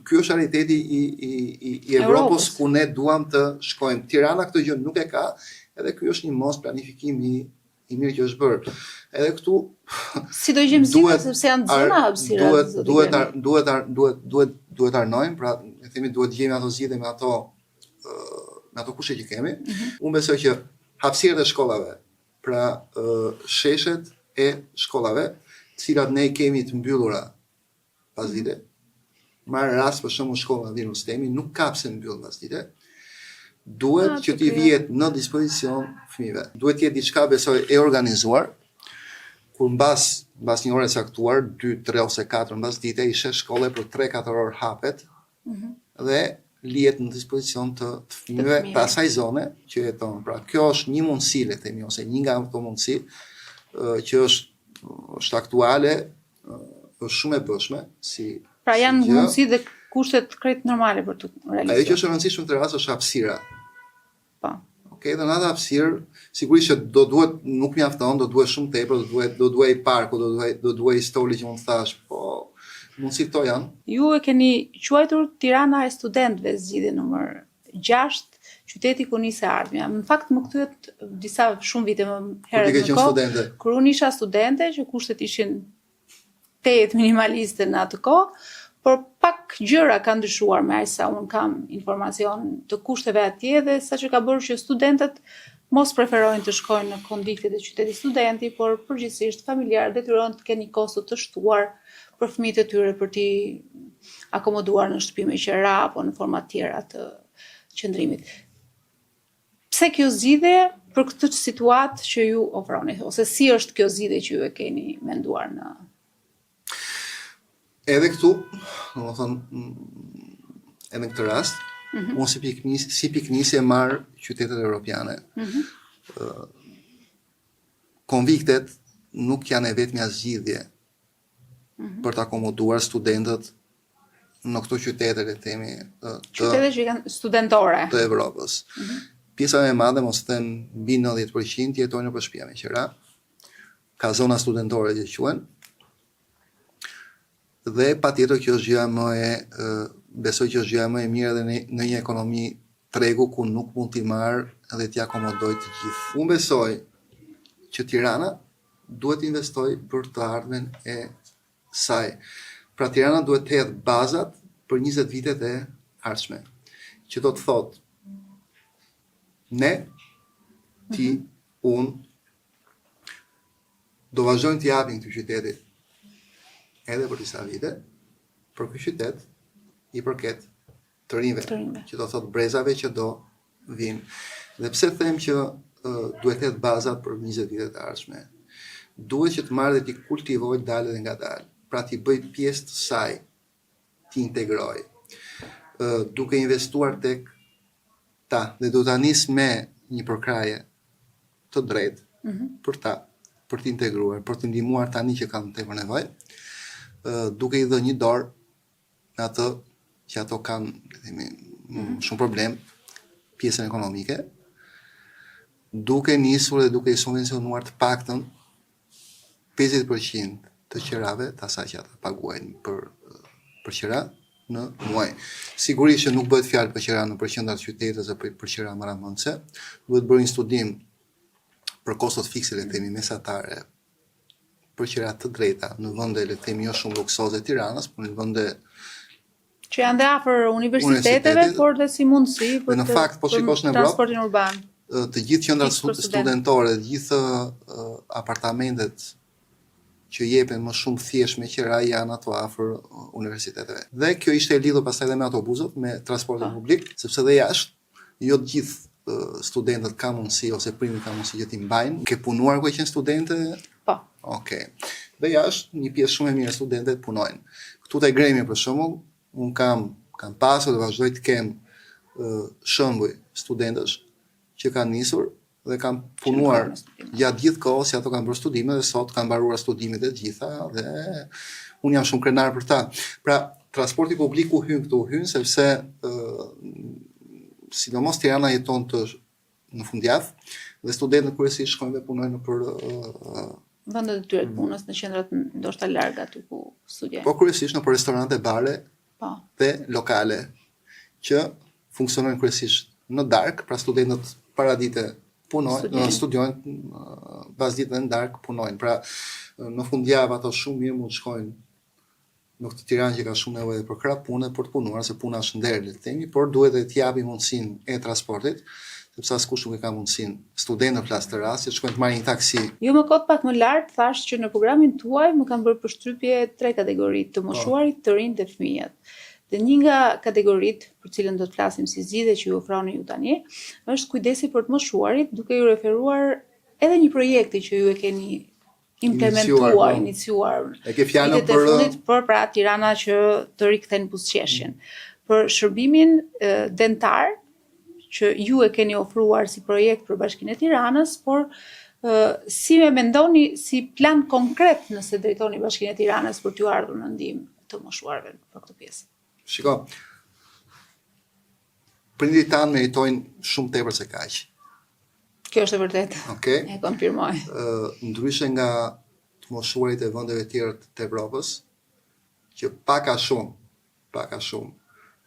ky është realiteti i Evropës ku ne duam të shkojmë. Tirana këtë gjë nuk e ka, edhe ky është një mos planifikim i mirë që është bërë. Edhe këtu si do gjejmë zgjidhje sepse janë zona hapësira. Duhet arnojmë, pra le të themi duhet gjejmë ato zgjidhje me ato kushte që kemi. Unë besoj që hapësirat e shkollave, pra sheshet e shkollave, të cilat ne kemi të mbyllura pasdite. Marr rast për shembull shkolla Vin Rustemi nuk ka pse mbyll pasdite. Duhet që t'i vihet në dispozicion fëmijëve. Duhet të jetë diçka besoj e organizuar, kur mbas një ore caktuar, 2, 3 ose 4 mbas dite, i shes shkolle për 3-4 orë hapet dhe lihet në dispozicion të fëmijëve të asaj zone që jeton. Pra kjo është një mundësi le të themi ose një nga ato mundësi që është aktuale, është shumë e bëshme si pra janë mundësi dhe kushtet krejt normale për të realizuar. Ajo që është e rëndësishme të rast është hapësira. Po. Okej, dhe në atë hapësirë, sigurisht që do duhet, nuk mjafton, do duhet shumë tepër, do duhet parku, do duhet stoli që mund të thash, po mundësi këto janë. Ju e keni quajtur Tirana e studentëve zgjidhje numër 6, qyteti ku nis e ardhmja. Në fakt më kthehet disa shumë vite më herët në kohë, kur unë isha studente, që kushtet ishin tejet minimaliste në atë kohë, por pak gjëra kanë ndryshuar me aq sa unë kam informacion të kushteve atje dhe sa që ka bërë që studentët mos preferojnë të shkojnë në kondiktet e qytetit studenti, por përgjithsisht familjarët detyrojnë të kenë një kosto të shtuar për fëmijët e tyre për t'i akomoduar në shtëpi me qira apo në forma tjera të qëndrimit. Pse kjo zgjidhje për këtë situatë që ju ofroni, ose si është kjo zgjidhje që ju e keni menduar në Edhe këtu, domethënë, edhe në këtë rast, unë si piknisje marr qytetet europiane. Konviktet nuk janë e vetmja zgjidhje për të akomoduar studentët në këto qytete, le të themi, qytete që janë studentore të Evropës. Pjesa më e madhe, mos them mbi 90% jetojnë në shtëpia me qira. Ka zona studentore që quhen. Dhe patjetër që është gjëja besoj që është gjëja më e mirë edhe në një ekonomi tregu ku nuk mund t'i marrë dhe t'i akomodoj të gjithë. Unë besoj që Tirana duhet investoj për të ardhmen e saj. Pra Tirana duhet të hedhë bazat për 20 vitet e ardhshme. Që do të thotë ne, ti, unë, do vazhdojmë t'i japim këtë qytetit edhe për disa vite, për ky qytet i përket të rinjve, që do thot brezave që do vinë. Dhe pse them që duhet të jetë bazat për 20 vite të ardhshme? Duhet që të marrë dhe t'i kultivoj dalë dhe nga dalë, pra t'i bëj pjesë të saj, t'i integroj. duke investuar tek ta dhe do ta nis me një përkraje të drejtë për ta, për të integruar, për të ndihmuar tani që kanë tepër nevojë, duke i dhënë një dorë në atë që ato kanë, le themi, shumë problem, pjesën ekonomike, duke nisur dhe duke i subvencionuar të paktën 50% të qerave të asaj që ata paguajnë për qera në muaj. Sigurisht që nuk bëhet fjalë për qera në përqendrat qytetës dhe për qera maramundse, duhet bërë një studim për kostot fikse, le themi, mesatare për qera të drejta në vende, le themi, jo shumë luksoze Tiranës, por në vende që janë dhe afër universiteteve, por dhe si mundësi për në fakt, po shikosh në Evropë, transportin urban. Të gjithë qendrat studentore, të gjithë apartamentet që jepen më shumë thjesht me qera janë ato afër universiteteve. Dhe kjo ishte e lidhur pastaj edhe me autobusët, me transportin publik, sepse dhe jashtë jo të gjithë studentët kanë mundësi ose prindërit kanë mundësi që t'i mbajnë. Ke punuar kur qenë studente? Po. Okej. Dhe jashtë një pjesë shumë e mirë studentët punojnë. Këtu te Gremi për shembull, un kam pasur dhe vazhdoj të kem shembuj studentësh që kanë nisur dhe kanë punuar gjatë gjithë kohës që ato kanë bërë studime dhe sot kanë mbaruar studimet e gjitha dhe unë jam shumë krenar për ta. Pra, transporti publik u hyn sepse sidomos Tirana jeton në fundjavë dhe studentët kryesisht shkojnë dhe punojnë për vendet e tyre të punës në qendrat ndoshta larg aty ku studiojnë. Po kryesisht në për restorante, bare dhe lokale që funksionojnë kryesisht në darkë, pra studentët paradite punojnë, studiojnë, pasdite në darkë punojnë. Pra, në fundjavë ato shumë mirë mund të shkojnë në këtë Tiranë që ka shumë nevojë për krah pune për të punuar, se puna është nder, le të themi, por duhet të t'japi mundësinë e transportit, sepse askush nuk e ka mundësinë. Studentët në flas të rast, që shkojnë të marrin një taksi. Jo më kot pak më lart thash që në programin tuaj më kanë bërë përshtypje 3 kategori, të moshuarit, të rinjt dhe fëmijët. Dhe një nga kategoritë për cilën do të flasim si zgjidhje që ju ofroni ju tani, është kujdesi për të moshuarit, duke ju referuar edhe një projekti që ju e keni implementuar, iniciuar. E ke fjalën për pra Tirana që të rikthen buzëqeshjen. Për shërbimin dentar që ju e keni ofruar si projekt për Bashkinë e Tiranës, por si me mendoni si plan konkret nëse drejtoni Bashkinë e Tiranës për t'ju ardhur në ndihmë të moshuarve për këtë pjesë? Shiko, prindërit tanë meritojnë shumë tepër se kaq. Kjo është e vërtetë. Okej. E konfirmoj. Ndryshe nga të moshuarit e vendeve tjera të Evropës, që pak a shumë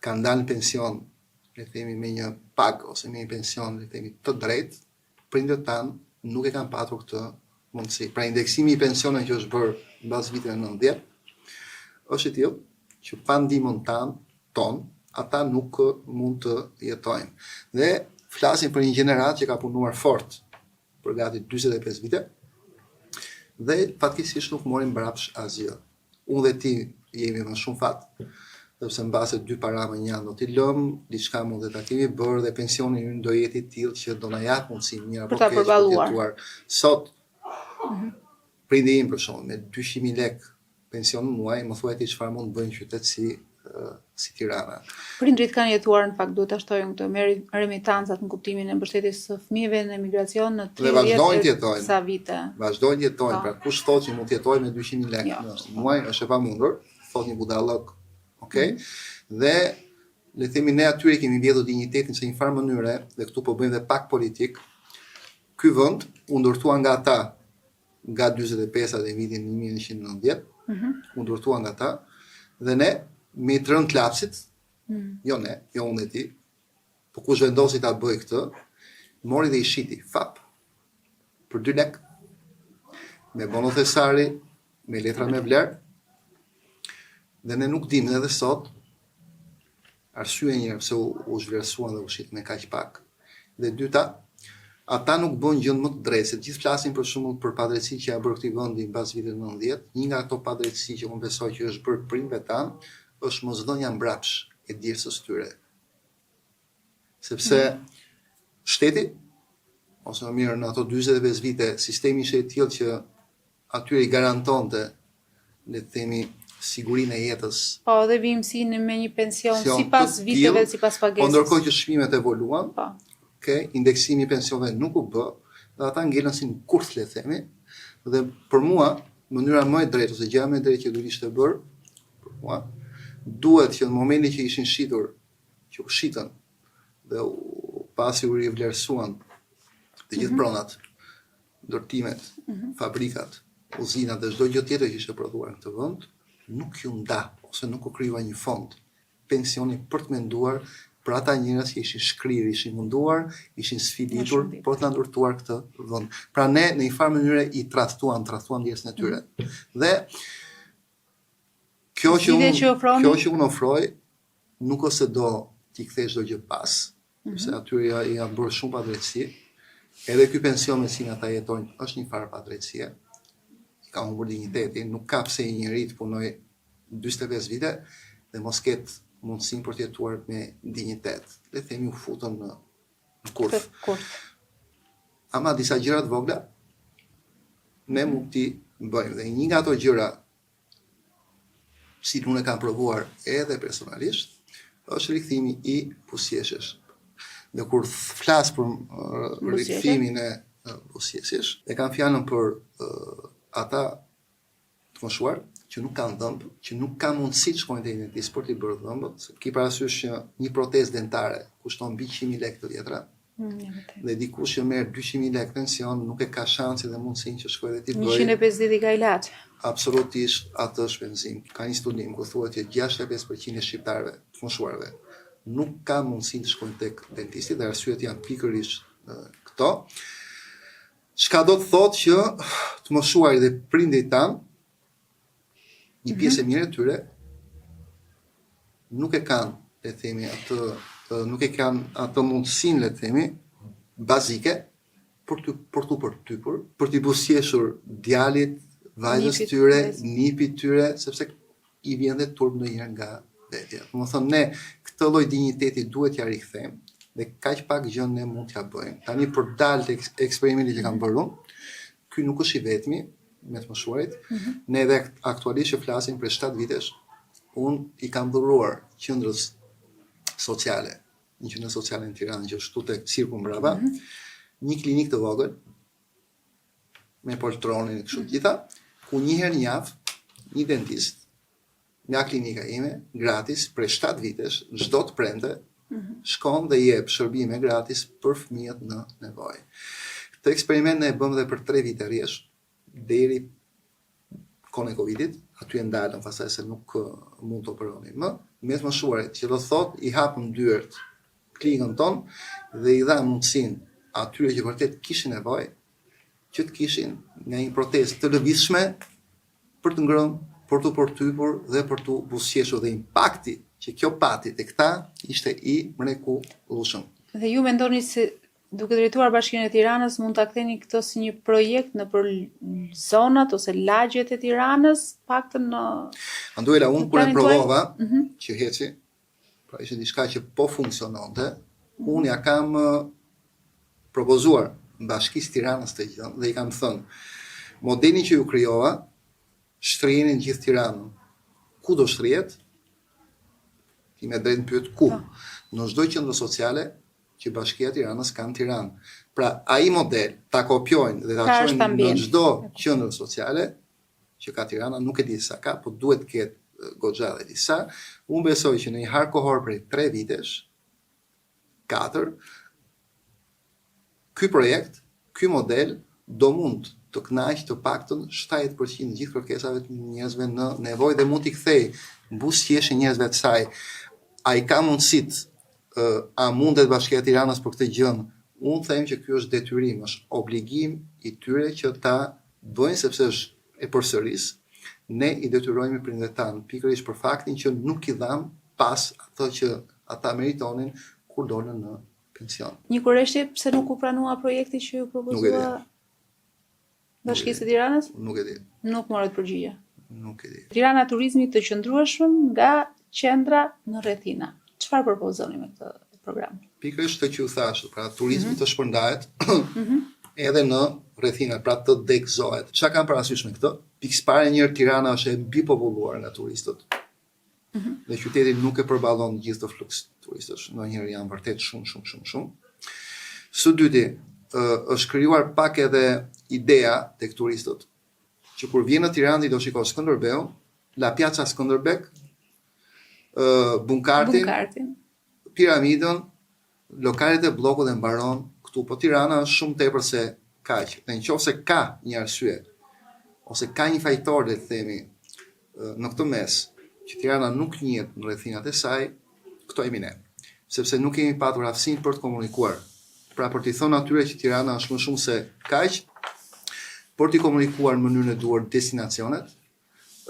kanë dalë në pension, le themi me një pagë ose me një pension, le themi të drejtë, prindërit tanë nuk e kanë patur këtë mundësi. Pra indeksimi i pensioneve që është bërë mbas viteve 90 është i tillë që pa ndihmën tonë, ata nuk mund të jetojnë. Dhe flasim për një gjenerat që ka punuar fort për gati 45 vite dhe fatkeqësisht nuk morin mbrapsht asgjë. Unë dhe ti jemi me shumë fat, sepse mbase 2 para më një do t'i lëm, diçka mund dhe ta kemi bërë dhe pensioni ynë do jetë i tillë që do na jap mundësi mirë apo keq për të jetuar. Sot prindi im për shembull me 200.000 lekë pension në muaj, më thuaj ti çfarë mund të bëjnë qytet si Tirana. Prindrit kanë jetuar në fakt duhet ta shtojmë këtë me remitancat në kuptimin e mbështetjes së fëmijëve në emigracion në 30 sa vite. Vazhdojnë të jetojnë, pra kush thotë që mund të jetojë me 200.000 lekë në muaj është e pamundur, thotë një budallok. Okej? Dhe le themi ne atyre kemi mbledhur dinjitetin në një farë mënyre dhe këtu po bëjmë dhe pak politik. Ky vend u ndërtua nga ata nga 45 dhe vitin 1990. U ndërtua nga ta dhe ne me të rënë klapsit, jo unë e ti, po kush vendosi ta bëj këtë, mori dhe i shiti fap për 2 lek, me bono thesari, me letra me vlerë, dhe ne nuk dimë edhe sot arsye njërë pse u zhvlerësuan dhe u shit me kaq pak. Dhe dyta, ata nuk bën gjën më të drejtë, se gjithë flasin për shembull për padrejtësi që ja bërë këtij vendi mbas vitit 90. Një nga ato padrejtësi që unë besoj që është bërë prindëve tanë është mosdhënia mbrapsht e dirsës tyre. Sepse shteti ose më mirë në ato 45 vite sistemi ishte i tillë që atyre i garantonte, le të themi, sigurinë e jetës. Po, dhe vimësinë me një pension Pension sipas të viteve, tillë, sipas Po pagesës. ndërkohë që çmimet evoluan, Po. indeksimi i pensioneve nuk u bë, dhe ata ngelën si në kurth, le themi, dhe për mua, mënyra më e drejtë ose gjëja më e drejtë që duhet ishte bërë, për mua, duhet që në momentin që ishin shitur, që u shitën dhe pasi u rivlerësuan të gjithë pronat, ndërtimet, fabrikat, uzinat dhe çdo gjë tjetër që ishte prodhuar në këtë vend, nuk ju nda ose nuk u krijua një fond pensioni për të menduar për ata njerëz që ishin shkrirë, ishin munduar, ishin sfiditur për të na ndërtuar këtë vend. Pra ne në një farë mënyrë i tradhtuam ndjersën e tyre. Dhe kjo që unë ofroj, nuk ose do t'i kthesh çdo gjë pas, sepse aty janë bërë shumë padrejtësi. Edhe ky pension me sin ata jetojnë është një farë padrejtësie. Ka humbur dinjitetin, nuk ka pse një njeri të punoj 45 vite dhe mos ketë mundësinë për të jetuar me dinjitet. Le themi u futën në kurth. Ama disa gjëra të vogla ne mund t'i bëjmë. Dhe një nga ato gjëra, si unë e kam provuar edhe personalisht, është rikthimi i buzëqeshësh. Dhe kur flas për rikthimin e buzëqeshësh, e kam fjalën për ata të moshuar që nuk kanë dhëmb, që nuk kanë mundësi të shkojnë te dentist për t'i bërë dhëmbët. Ki parasysh që një protezë dentare kushton mbi 100.000 lekë të vjetra. Dhe dikush që merr 200.000 lekë pension nuk e ka shansin dhe mundësinë që shkojë dhe t'i bëjë. 150 i ka ilaç. Absolutisht atë shpenzim. Ka një studim ku thuhet që 65% e shqiptarëve të moshuarve nuk ka mundësinë të shkojnë tek dentisti dhe arsyet janë pikërisht këto. Çka do të thotë që të moshuarit dhe prindërit tanë, një pjesë e mirë e tyre nuk e kanë, le themi, nuk e kanë atë mundësinë, le themi, bazike për t'i buzëqeshur djalit, vajzës tyre, nipit tyre, sepse i vjen dhe turp ndonjëherë nga vetja. Domethënë ne këtë lloj dinjiteti duhet t'ja rikthejmë dhe kaq pak gjë ne mund t'ja bëjmë. Tani për dalë tek eksperimenti që kam bërë unë, ky nuk është i vetmi me të moshuarit. Ne edhe aktualisht që flasim për 7 vitesh, unë i kam dhuruar qendrës sociale, një qendër sociale në Tiranë që është këtu tek Cirku mbrapa, një klinik të vogël me poltronin e kështu gjitha, ku një herë në javë një dentist nga klinika ime, gratis, për 7 vitesh, çdo të premte, shkon dhe jep shërbime gratis për fëmijët në nevojë. Këtë eksperiment ne e bëm dhe për 3 vite rresht, deri kohën e Covidit, aty e ndalën pastaj se nuk mund të operonin më, me të moshuarit, që do thotë i hapëm dyert klinikën tonë dhe i dha mundësinë atyre që vërtet kishin nevojë që të kishin nga një protezë të lëvizshme për të ngrënë, për të përtypur dhe për të buzëqeshur, dhe impakti që kjo pati te këta ishte i mrekullueshëm. Dhe ju mendoni se duke drejtuar Bashkinë e Tiranës mund ta ktheni këtë si një projekt nëpër zonat ose lagjet e Tiranës, paktën në Anduela, unë kur e provova që heci, pra ishte diçka që po funksiononte, unë ja kam propozuar Bashkisë Tiranës të gjën dhe i kam thënë modelin që ju krijova shtriheni në gjithë Tiranën. Ku do shtrihet? Ti me drejt pyet ku. Në çdo qendër sociale që Bashkia e Tiranës ka në Tiranë. Pra ai model ta kopjojnë dhe ta çojnë në çdo qendër sociale që ka Tirana, nuk e di sa ka, po duhet të ketë goxha dhe disa. Unë besoj që në një harë kohor prej 3 vitesh, 4, ky projekt, ky model do mund të kënaqë të paktën 70% gjithë kërkesave të njerëzve në nevojë dhe mund t'i kthej buzëqeshjen njerëzve të saj. Ai ka mundësit, a mundet Bashkia e Tiranës për këtë gjë? Unë them që ky është detyrim, është obligim i tyre që ta bëjnë, sepse është e përsëris. Ne i detyrojmë prindërit tanë pikërisht për faktin që nuk i dham pas ato që ata meritonin kur dolën në pension. Një kurreshje pse nuk u pranua projekti që ju propozua Bashkisë së Tiranës? Nuk e di. Nuk morët përgjigje. Nuk e di. Tirana turizmi të qëndrueshëm nga qendra në rrethina. Çfarë propozoni me këtë program? Pikërisht të që u thash, pra turizmi të shpërndahet edhe në rrethina, pra të degëzohet. Çka kam parasysh me këtë? Pikëparë njëherë Tirana është e mbipopulluar nga turistët. Dhe qyteti nuk e përballon gjithë të fluks turistësh. Ndonjëherë janë vërtet shumë. Së dyti, është krijuar pak edhe ideja tek turistët që kur vjen në Tiranë ti do shikosh Skënderbeun, La Piazza Skënderbek, Bunkartin, piramidën, lokalet e bllokut dhe mbaron këtu, po Tirana është shumë tepër se kaq. Dhe nëse ka një arsye ose ka një fajtor, le të themi, në këtë mes, që Tirana nuk njihet në rrethinat e saj, këto jemi ne. Sepse nuk kemi patur aftësinë për të komunikuar. Pra për t'i thënë atyre që Tirana është më shumë se kaq, për t'i komunikuar në mënyrën e duhur destinacionet,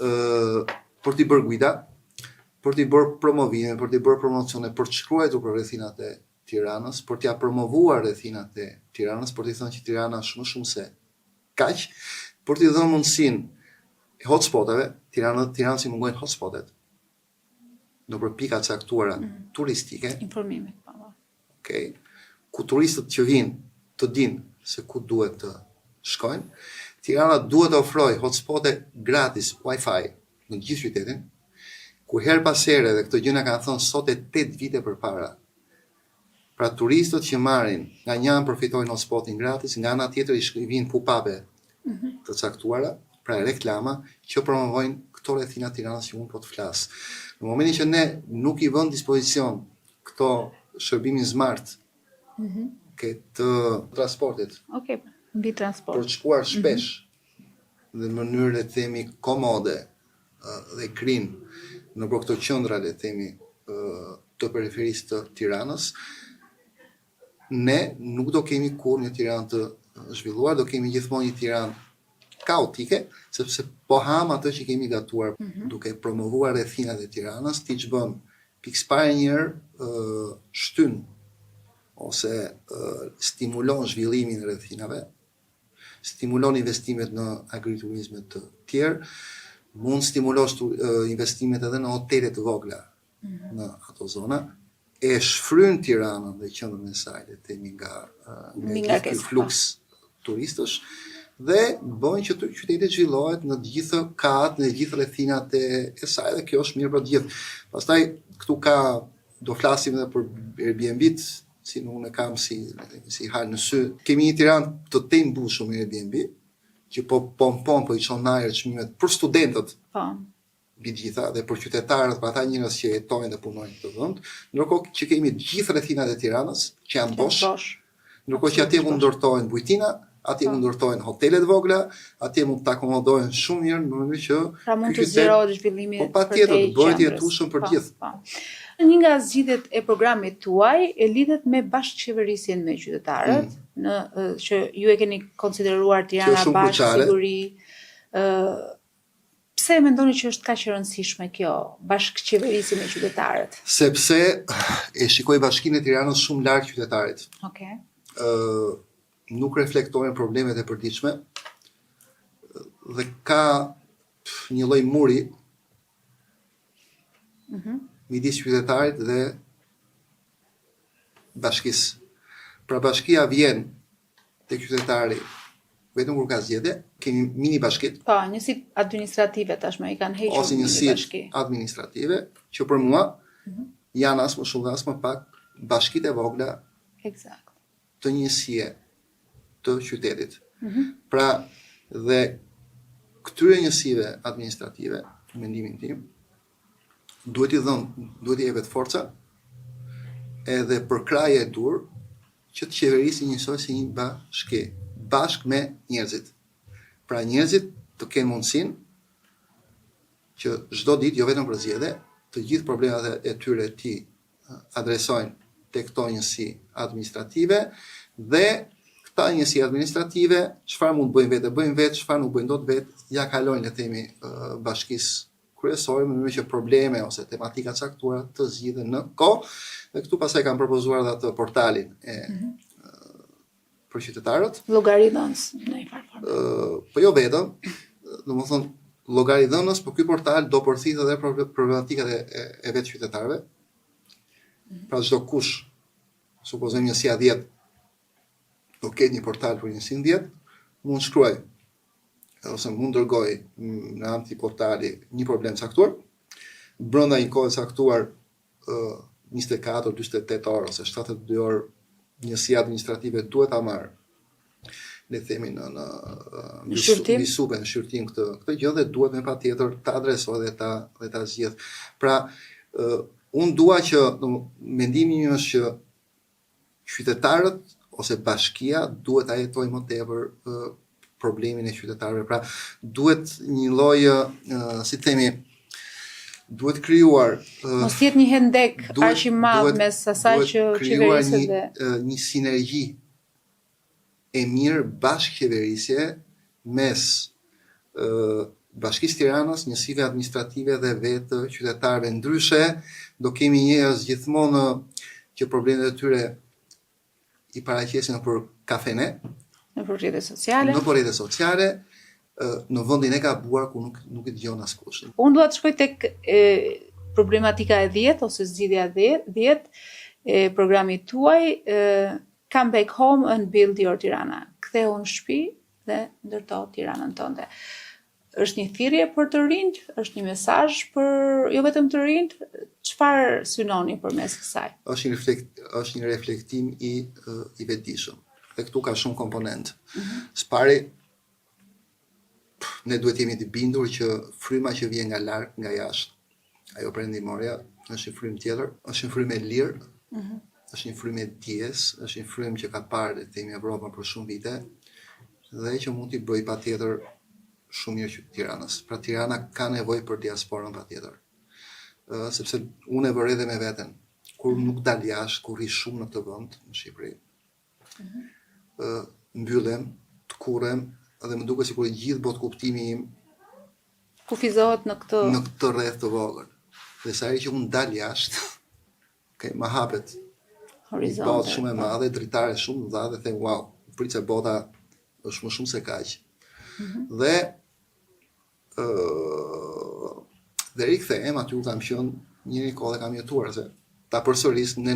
për t'i bërë guida, për t'i bërë promovime, për t'i bërë promocione, për të shkruar për rrethinat e Tiranës, për t'ia promovuar rrethinat e Tiranës, për t'i thënë që Tirana është më shumë se kaq, për t'i dhënë mundësinë e hotspoteve, Tirana si mungojnë hotspotet, nëpër pika caktuara turistike, informimi. Okay, ku turistët që vinë të dinë se ku duhet të shkojnë. Tirana duhet të ofrojë hotspote gratis Wi-Fi në gjithë qytetin, ku her pas here, dhe këtë gjë na kanë thënë sot e 8 vite përpara. Pra turistët që marrin nga një anë përfitojnë hotspotin gratis, nga ana tjetër i vinë pupape të caktuara, pra reklama që promovojnë këto rrethina Tiranës që unë po të flas. Në momentin që ne nuk i vënë dispozicion këto shërbimin smart të transportit, Mbi transport, për të shkuar shpesh dhe në mënyrë, le të themi, komode dhe krin në këto qendra, le të themi, të periferisë të Tiranës, ne nuk do kemi kur një Tiranë të zhvilluar, do kemi gjithmonë një Tiranë kaotike, sepse po ham atë që kemi gatuar duke promovuar rrethinat e Tiranës, ti ç'bën pikëparë një herë shtyn ose stimulon zhvillimin e rrethinave, stimulon investimet në agriturizme të tjerë, mund stimulosh investimet edhe në hotele të vogla në ato zona, e shfryn Tiranën dhe qendrën e saj, le të themi, nga ky fluks turistësh, dhe bën që qyteti të zhvillohet në të gjithë kat, në të gjithë rrethinat e saj, dhe kjo është mirë për të gjithë. Pastaj këtu do flasim edhe për Airbnb-t, si unë e kam si hal në sy. Kemi një Tiranë të tembushur me Airbnb, që po i çon ajër çmimet për studentët. Mbi gjitha dhe për qytetarët, për ata njerëz që jetojnë dhe punojnë në këtë vend, ndërkohë që kemi të gjithë rrethinat e Tiranës që janë bosh. Ndërkohë që atje mund ndërtohen bujtina, atje mund ndërtohen hotelet vogla, atje mund të akomodohen shumë mirë në mënyrë që pra mund të zgjerohet zhvillimi për patjetër të bëhet jetueshëm për gjithë. Një nga zgjidhjet e programit tuaj e lidhet me bashkëqeverisjen me qytetarët, që ju e keni konsideruar Tirana bashkë siguri. Pse mendoni që është kaq e rëndësishme kjo bashkëqeverisje me qytetarët? Sepse e shikoj bashkinë e Tiranës shumë larg qytetarit. Nuk reflektojnë problemet e përditshme dhe ka një lloj muri midis qytetarit dhe bashkisë. Pra bashkia vjen te qytetari vetëm kur ka zgjedhje, kemi mini bashkit. Po, njësi administrative tashmë i kanë hequr ose njësi administrative, që për mua janë as më shumë dhe as më pak bashkitë e vogla të njësie të qytetit. Pra dhe këtyre njësive administrative, në mendimin tim, duhet i jepet forca edhe përkraje e dur që të qeverisi njësoj si një bashki, bashkë me njerëzit. Pra njerëzit të kenë mundësinë që çdo ditë, jo vetëm për zgjedhje, të gjithë problemat e tyre ti adresojnë tek këto njësi administrative dhe këta njësi administrative, çfarë mund bëjnë vetë, çfarë nuk bëjnë dot vetë, ja kalojnë, le të themi, bashkisë kryesore, në mënyrë që probleme ose tematika caktuara të zgjidhen në kohë, dhe këtu pastaj kanë propozuar dhe atë portalin për qytetarët. Llogaridhënës në një farë. Po jo vetëm, domethënë llogaridhënës, por ky portal do përfshijë edhe problematikat e vetë qytetarëve. Pra çdo kush, supozojmë njësia 10, do ketë një portal për njësinë 10, mund shkruaj ose mund dërgoj në anë të portali një problem caktuar, brenda një kohe caktuar 24, 48 orë ose 72 orë njësia administrative duhet ta marrë, le themi në në shqyrtim këtë gjë dhe duhet me patjetër ta adresoj dhe ta zgjidh. Pra, unë dua që mendimi im është që qytetarët ose bashkia duhet ta jetojë më tepër problemin e qytetarëve. Pra, duhet një lloj, si themi, duhet krijuar mos jetë një hendek aq i madh mes asaj që qeverisë dhe një sinergji e mirë bashkëqeverisje mes Bashkisë Tiranës, njësive administrative dhe vetë qytetarëve. Ndryshe do kemi njerëz gjithmonë që problemet e tyre i paraqesin për kafene, nëpër rrjete sociale, në vendin e gabuar ku nuk i dëgjon askush. Unë dua të shkoj tek problematika e 10 ose zgjidhja 10 e programit tuaj, Come Back Home and Build Your Tirana. Ktheu në shtëpi dhe ndërto Tiranën tënde. Është një thirrje për të rinjt, është një mesazh për jo vetëm të rinjt, çfarë synoni përmes kësaj? Është një reflektim i vetëdijshëm. Dhe këtu ka shumë komponent. Spari, ne duhet jemi të bindur që fryma që vjen nga larg, nga jashtë, ajo perëndimorja, është një frymë tjetër, është një frymë e lirë, është një frymë e dijes, është një frymë që ka parë themi Evropën për shumë vite dhe që mund t'i bëj patjetër shumë mirë që Tiranës. Pra Tirana ka nevojë për diasporën patjetër. Sepse unë e vëre edhe me veten, kur nuk dal jashtë, kur rri shumë në këtë vend, në Shqipëri. Mbyllem, të kurrem, dhe më duket sikur gjithë botë kuptimi im kufizohet në këtë rreth të vogël. Dhe sa herë që unë dal jashtë, më hapet botë shumë e madhe, dritare shumë më dha dhe them wow, prit se bota është më shumë se kaq. Dhe rikthehem aty ku kam qenë një kohë dhe kam jetuar, se ta përsëris unë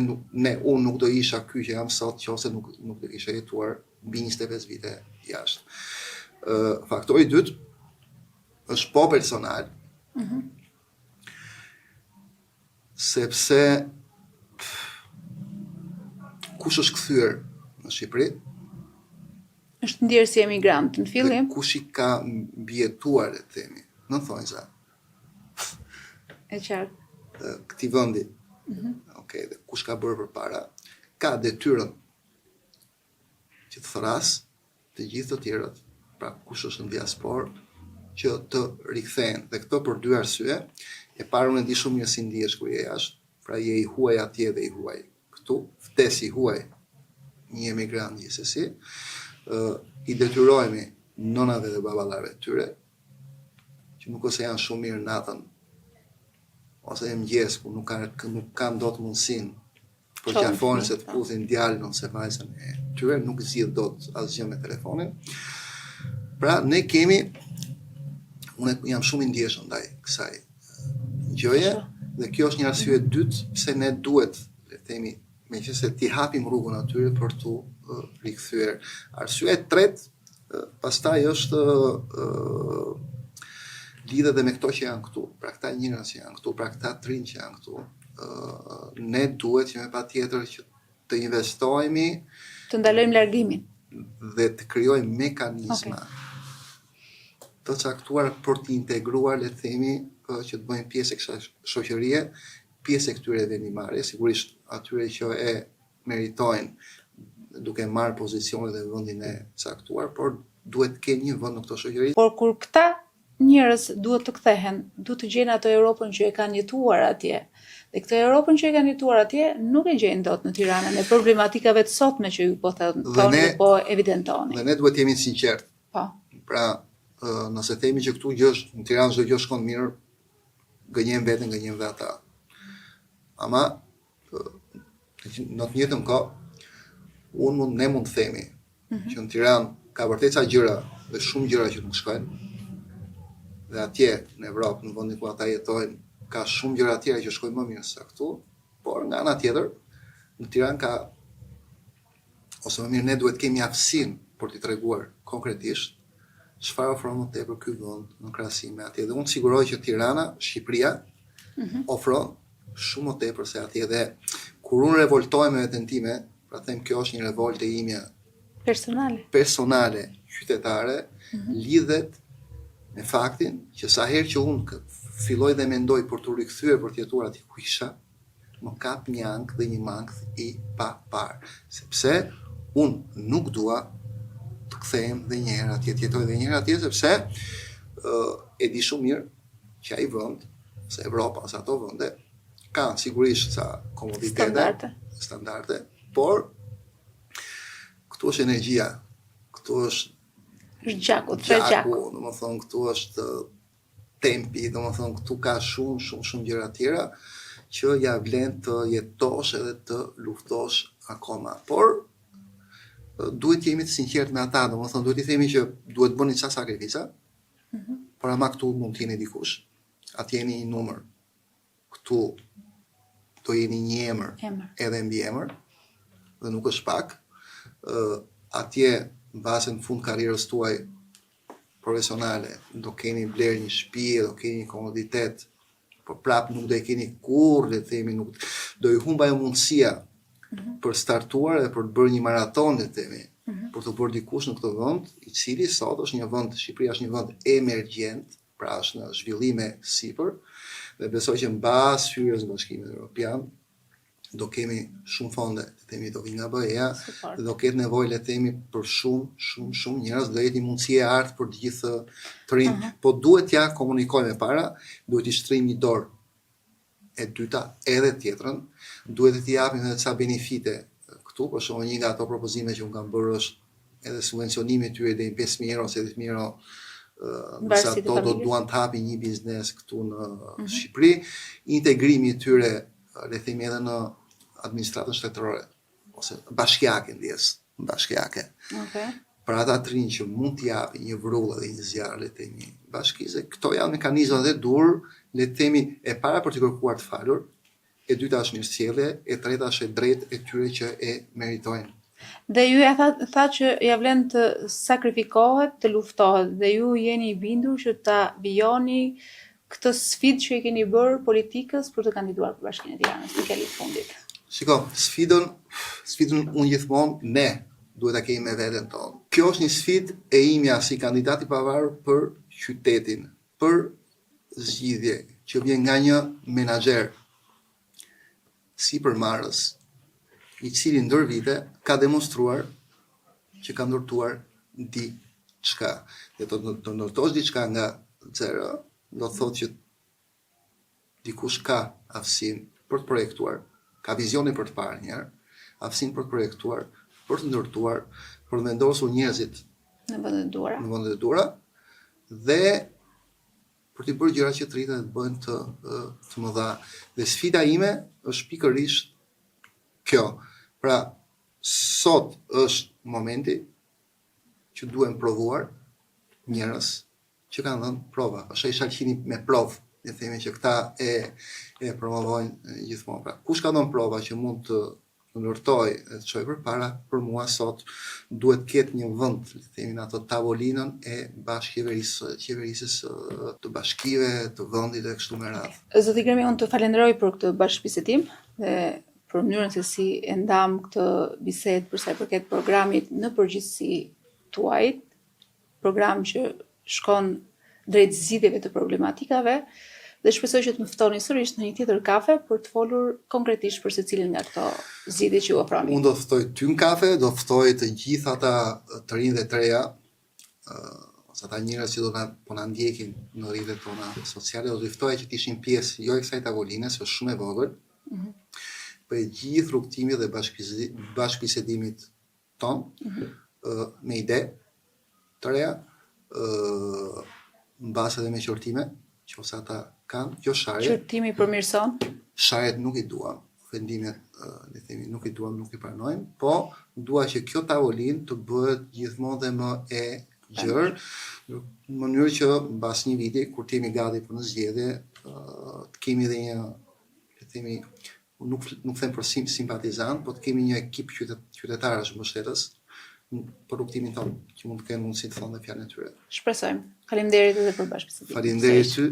nuk do isha ky që jam sot nëse nuk do kisha jetuar mbi 25 vite jashtë. Faktori i dytë është po personal. Sepse kush është kthyer në Shqipëri, është ndjerë si emigrant në fillim. Kush i ka mbijetuar, themi, në thonjza. E qartë. Këtij vendi. Okej, dhe kush ka bërë përpara, ka detyrën që të thras të gjithë të tjerët, pra kush është në diasporë, që të rikthehen. Dhe këto për dy arsye. E para, unë e di shumë mirë si ndihesh kur je jashtë, pra je i huaj atje dhe i huaj këtu, vdes i huaj një emigrant gjithsesi. I detyrohemi nënave dhe baballarëve të tyre, që nuk ose janë shumë mirë natën, ose e mëngjes ku nuk kanë dot mundësinë për qafonin se të puthin djalin ose vajzën e tyre, nuk zgjidh dot asgjë me telefonin. Pra ne unë jam shumë i ndjeshëm ndaj kësaj gjëje, dhe kjo është një arsye e dytë pse ne duhet, le të themi, meqense ti hapim rrugën atyre për tu rikthyer. Arsyeja e tretë pastaj është lidhet dhe me këto që janë këtu, pra këta njerëz që janë këtu, pra këta trinj që janë këtu. Ne duhet që me patjetër që të investojmë, të ndalojmë largimin dhe të krijojmë mekanizma të caktuar për të integruar, le të themi, që të bëjmë pjesë e kësaj shoqërie, pjesë e këtyre vendimarrje, sigurisht atyre që e meritojnë duke marrë pozicione dhe vendin e caktuar, por duhet të kenë një vend në këtë shoqëri. Por kur këta njerëz duhet të kthehen, duhet të gjejnë ato Europën që e kanë jetuar atje. Dhe këtë Europën që e kanë jetuar atje nuk e gjejnë dot në Tiranë, me problematikave të sotme që ju po thoni dhe po evidentoni. Dhe ne duhet jemi të sinqertë. Po. Pra, nëse themi që këtu në Tiranë çdo gjë shkon mirë, gënjejmë veten, gënjejmë dhe ata. Ama në të njëjtën kohë, ne mund të themi që në Tiranë ka vërtet ca gjëra dhe shumë gjëra që nuk shkojnë. Dhe atje në Evropë, në vendin ku ata jetojnë, ka shumë gjëra tjera që shkojnë më mirë se këtu, por nga ana tjetër, në Tiranë ka, ose më mirë ne duhet kemi aftësinë për t'i treguar konkretisht çfarë ofron më tepër ky vend në krahasim me atje. Dhe unë siguroj që Tirana, Shqipëria, ofron shumë më tepër se atje. Dhe kur unë revoltohem me veten time, pra them kjo është një revoltë ime personale, qytetare, lidhet me faktin që sa herë që unë filloj dhe mendoj për të rikthyer për të jetuar aty ku isha, më kap një ankth dhe një mankth i papar, sepse unë nuk dua të kthehem dhe një herë atje, të jetoj dhe një herë atje, sepse e di shumë mirë që ai vend, se Evropa ose ato vende kanë sigurisht sa komoditete, standarde, por këtu është energjia, këtu është gjaku, domethënë këtu është tempi, domethënë këtu ka shumë gjëra tjera që ja vlen të jetosh edhe të luftosh akoma. Por duhet të jemi të sinqertë me ata, domethënë duhet i themi që duhet të bëni ca sakrifica, por ama këtu mund të jeni dikush. Atje jeni një numër. Këtu do jeni një emër. Edhe mbi emër, dhe nuk është pak. Atje mbase në fund karrierës tuaj profesionale, do keni bler një shtëpi, do keni një komoditet, por prap nuk do e keni kurrë, le të themi, nuk do i humbaj mundësia për startuar dhe për të bërë një maraton, le të themi, për të bërë dikush në këtë vend, i cili sot është një vend, Shqipëria është një vend emergjent, pra është në zhvillime sipër, dhe besoj që mbas hyrjes në Bashkimin Evropian do kemi shumë fonde, le të themi, do vinë nga BE-ja, dhe do ketë nevojë, le të themi, për shumë njerëz, do jetë një mundësi e artë për të gjithë të rinë. Po duhet ja komunikojmë e para, duhet i shtrijmë një dorë e dyta edhe tjetrën, duhet t'i japim edhe ca benefite këtu, për shembull një nga ato propozime që unë kam bërë është edhe subvencionimi i tyre deri në 5.000 euro ose 10.000 euro. Nëse ato do duan të hapin një biznes këtu në Shqipëri, integrimi i tyre, le themi, edhe në administratën shtetërore ose bashkiake bashkiake. Për ata të rinj që mund t'i japin një vrullë dhe një zjarr, le themi, bashkisë, këto janë mekanizma dhe dur, le themi, e para për të kërkuar të falur, e dyta është mirësjellje, e treta është e drejtë e tyre që e meritojnë. Dhe ju ja tha që ja vlen të sakrifikohet, të luftohet, dhe ju jeni i bindur që ta vijoni këtë sfidë që e keni bërë politikës për të kandiduar për Bashkinë e Tiranës në kellit fundit. Shiko, sfidën unë gjithmonë ne duhet ta kemi me veten tonë. Kjo është një sfidë e imja si kandidat i pavarur për qytetin, për zgjidhje që vjen nga një menaxher sipërmarrës, i cili ndër vite ka demonstruar që ka ndërtuar diçka. Dhe të ndërtosh diçka nga zero, do të thotë që dikush ka aftësinë për të projektuar, ka vizionin për të parë një herë, aftësinë për të projektuar, për të ndërtuar, për të vendosur njerëzit në vendet e dura, dhe për të bërë gjëra që të rriten dhe të bëhen të mëdha. Dhe sfida ime është pikërisht kjo. Pra, sot është momenti që duhem provuar njerëz që kanë dhënë prova. Është ai shalqini me provë, ne themi që këta e promovojnë gjithmonë. Pra, kush ka dhënë prova që mund të ndërtoj e të çojë përpara, për mua sot duhet ketë një vend, le të themi, në ato tavolinën e qeverisës të bashkive, të vendit dhe kështu me radhë. Zoti Gremi, unë të falenderoj për këtë bashkëbisedim dhe për mënyrën se si e ndam këtë bisedë për sa i përket programit në përgjithësi tuaj, program që shkon drejt zgjidhjeve të problematikave, dhe shpresoj që të më ftoni sërish në një tjetër kafe për të folur konkretisht për secilin nga këto zgjidhje që u ofroni. Unë do të ftoj ty në kafe, do të ftoj të gjithë ata të rinj dhe të reja, ose ata njerëz që do na ndjekin në rrjetet tona sociale, do të ftoj që të ishin pjesë jo e kësaj tavoline, se është shumë e vogël, për gjithë rrugtimit dhe bashkëbisedimit ton, me ide të reja, mbas edhe me qortime, që ose ata kanë, jo sharje. Qortimi përmirëson? Sharjet nuk i duam, vendimet, le themi, nuk i duam, nuk i pranojmë, po dua që kjo tavolinë të bëhet gjithmonë dhe më e gjerë, në mënyrë që mbas një viti, kur të jemi gati për në zgjedhje, të kemi dhe një, le themi, nuk them për simpatizant, po të kemi një ekip qytetarësh mbështetës, për rrugtimin tonë, që mund të kenë mundësi të thonë dhe fjalën e tyre. Shpresojmë. Faleminderit edhe për bashkëbisedën. Faleminderit ty.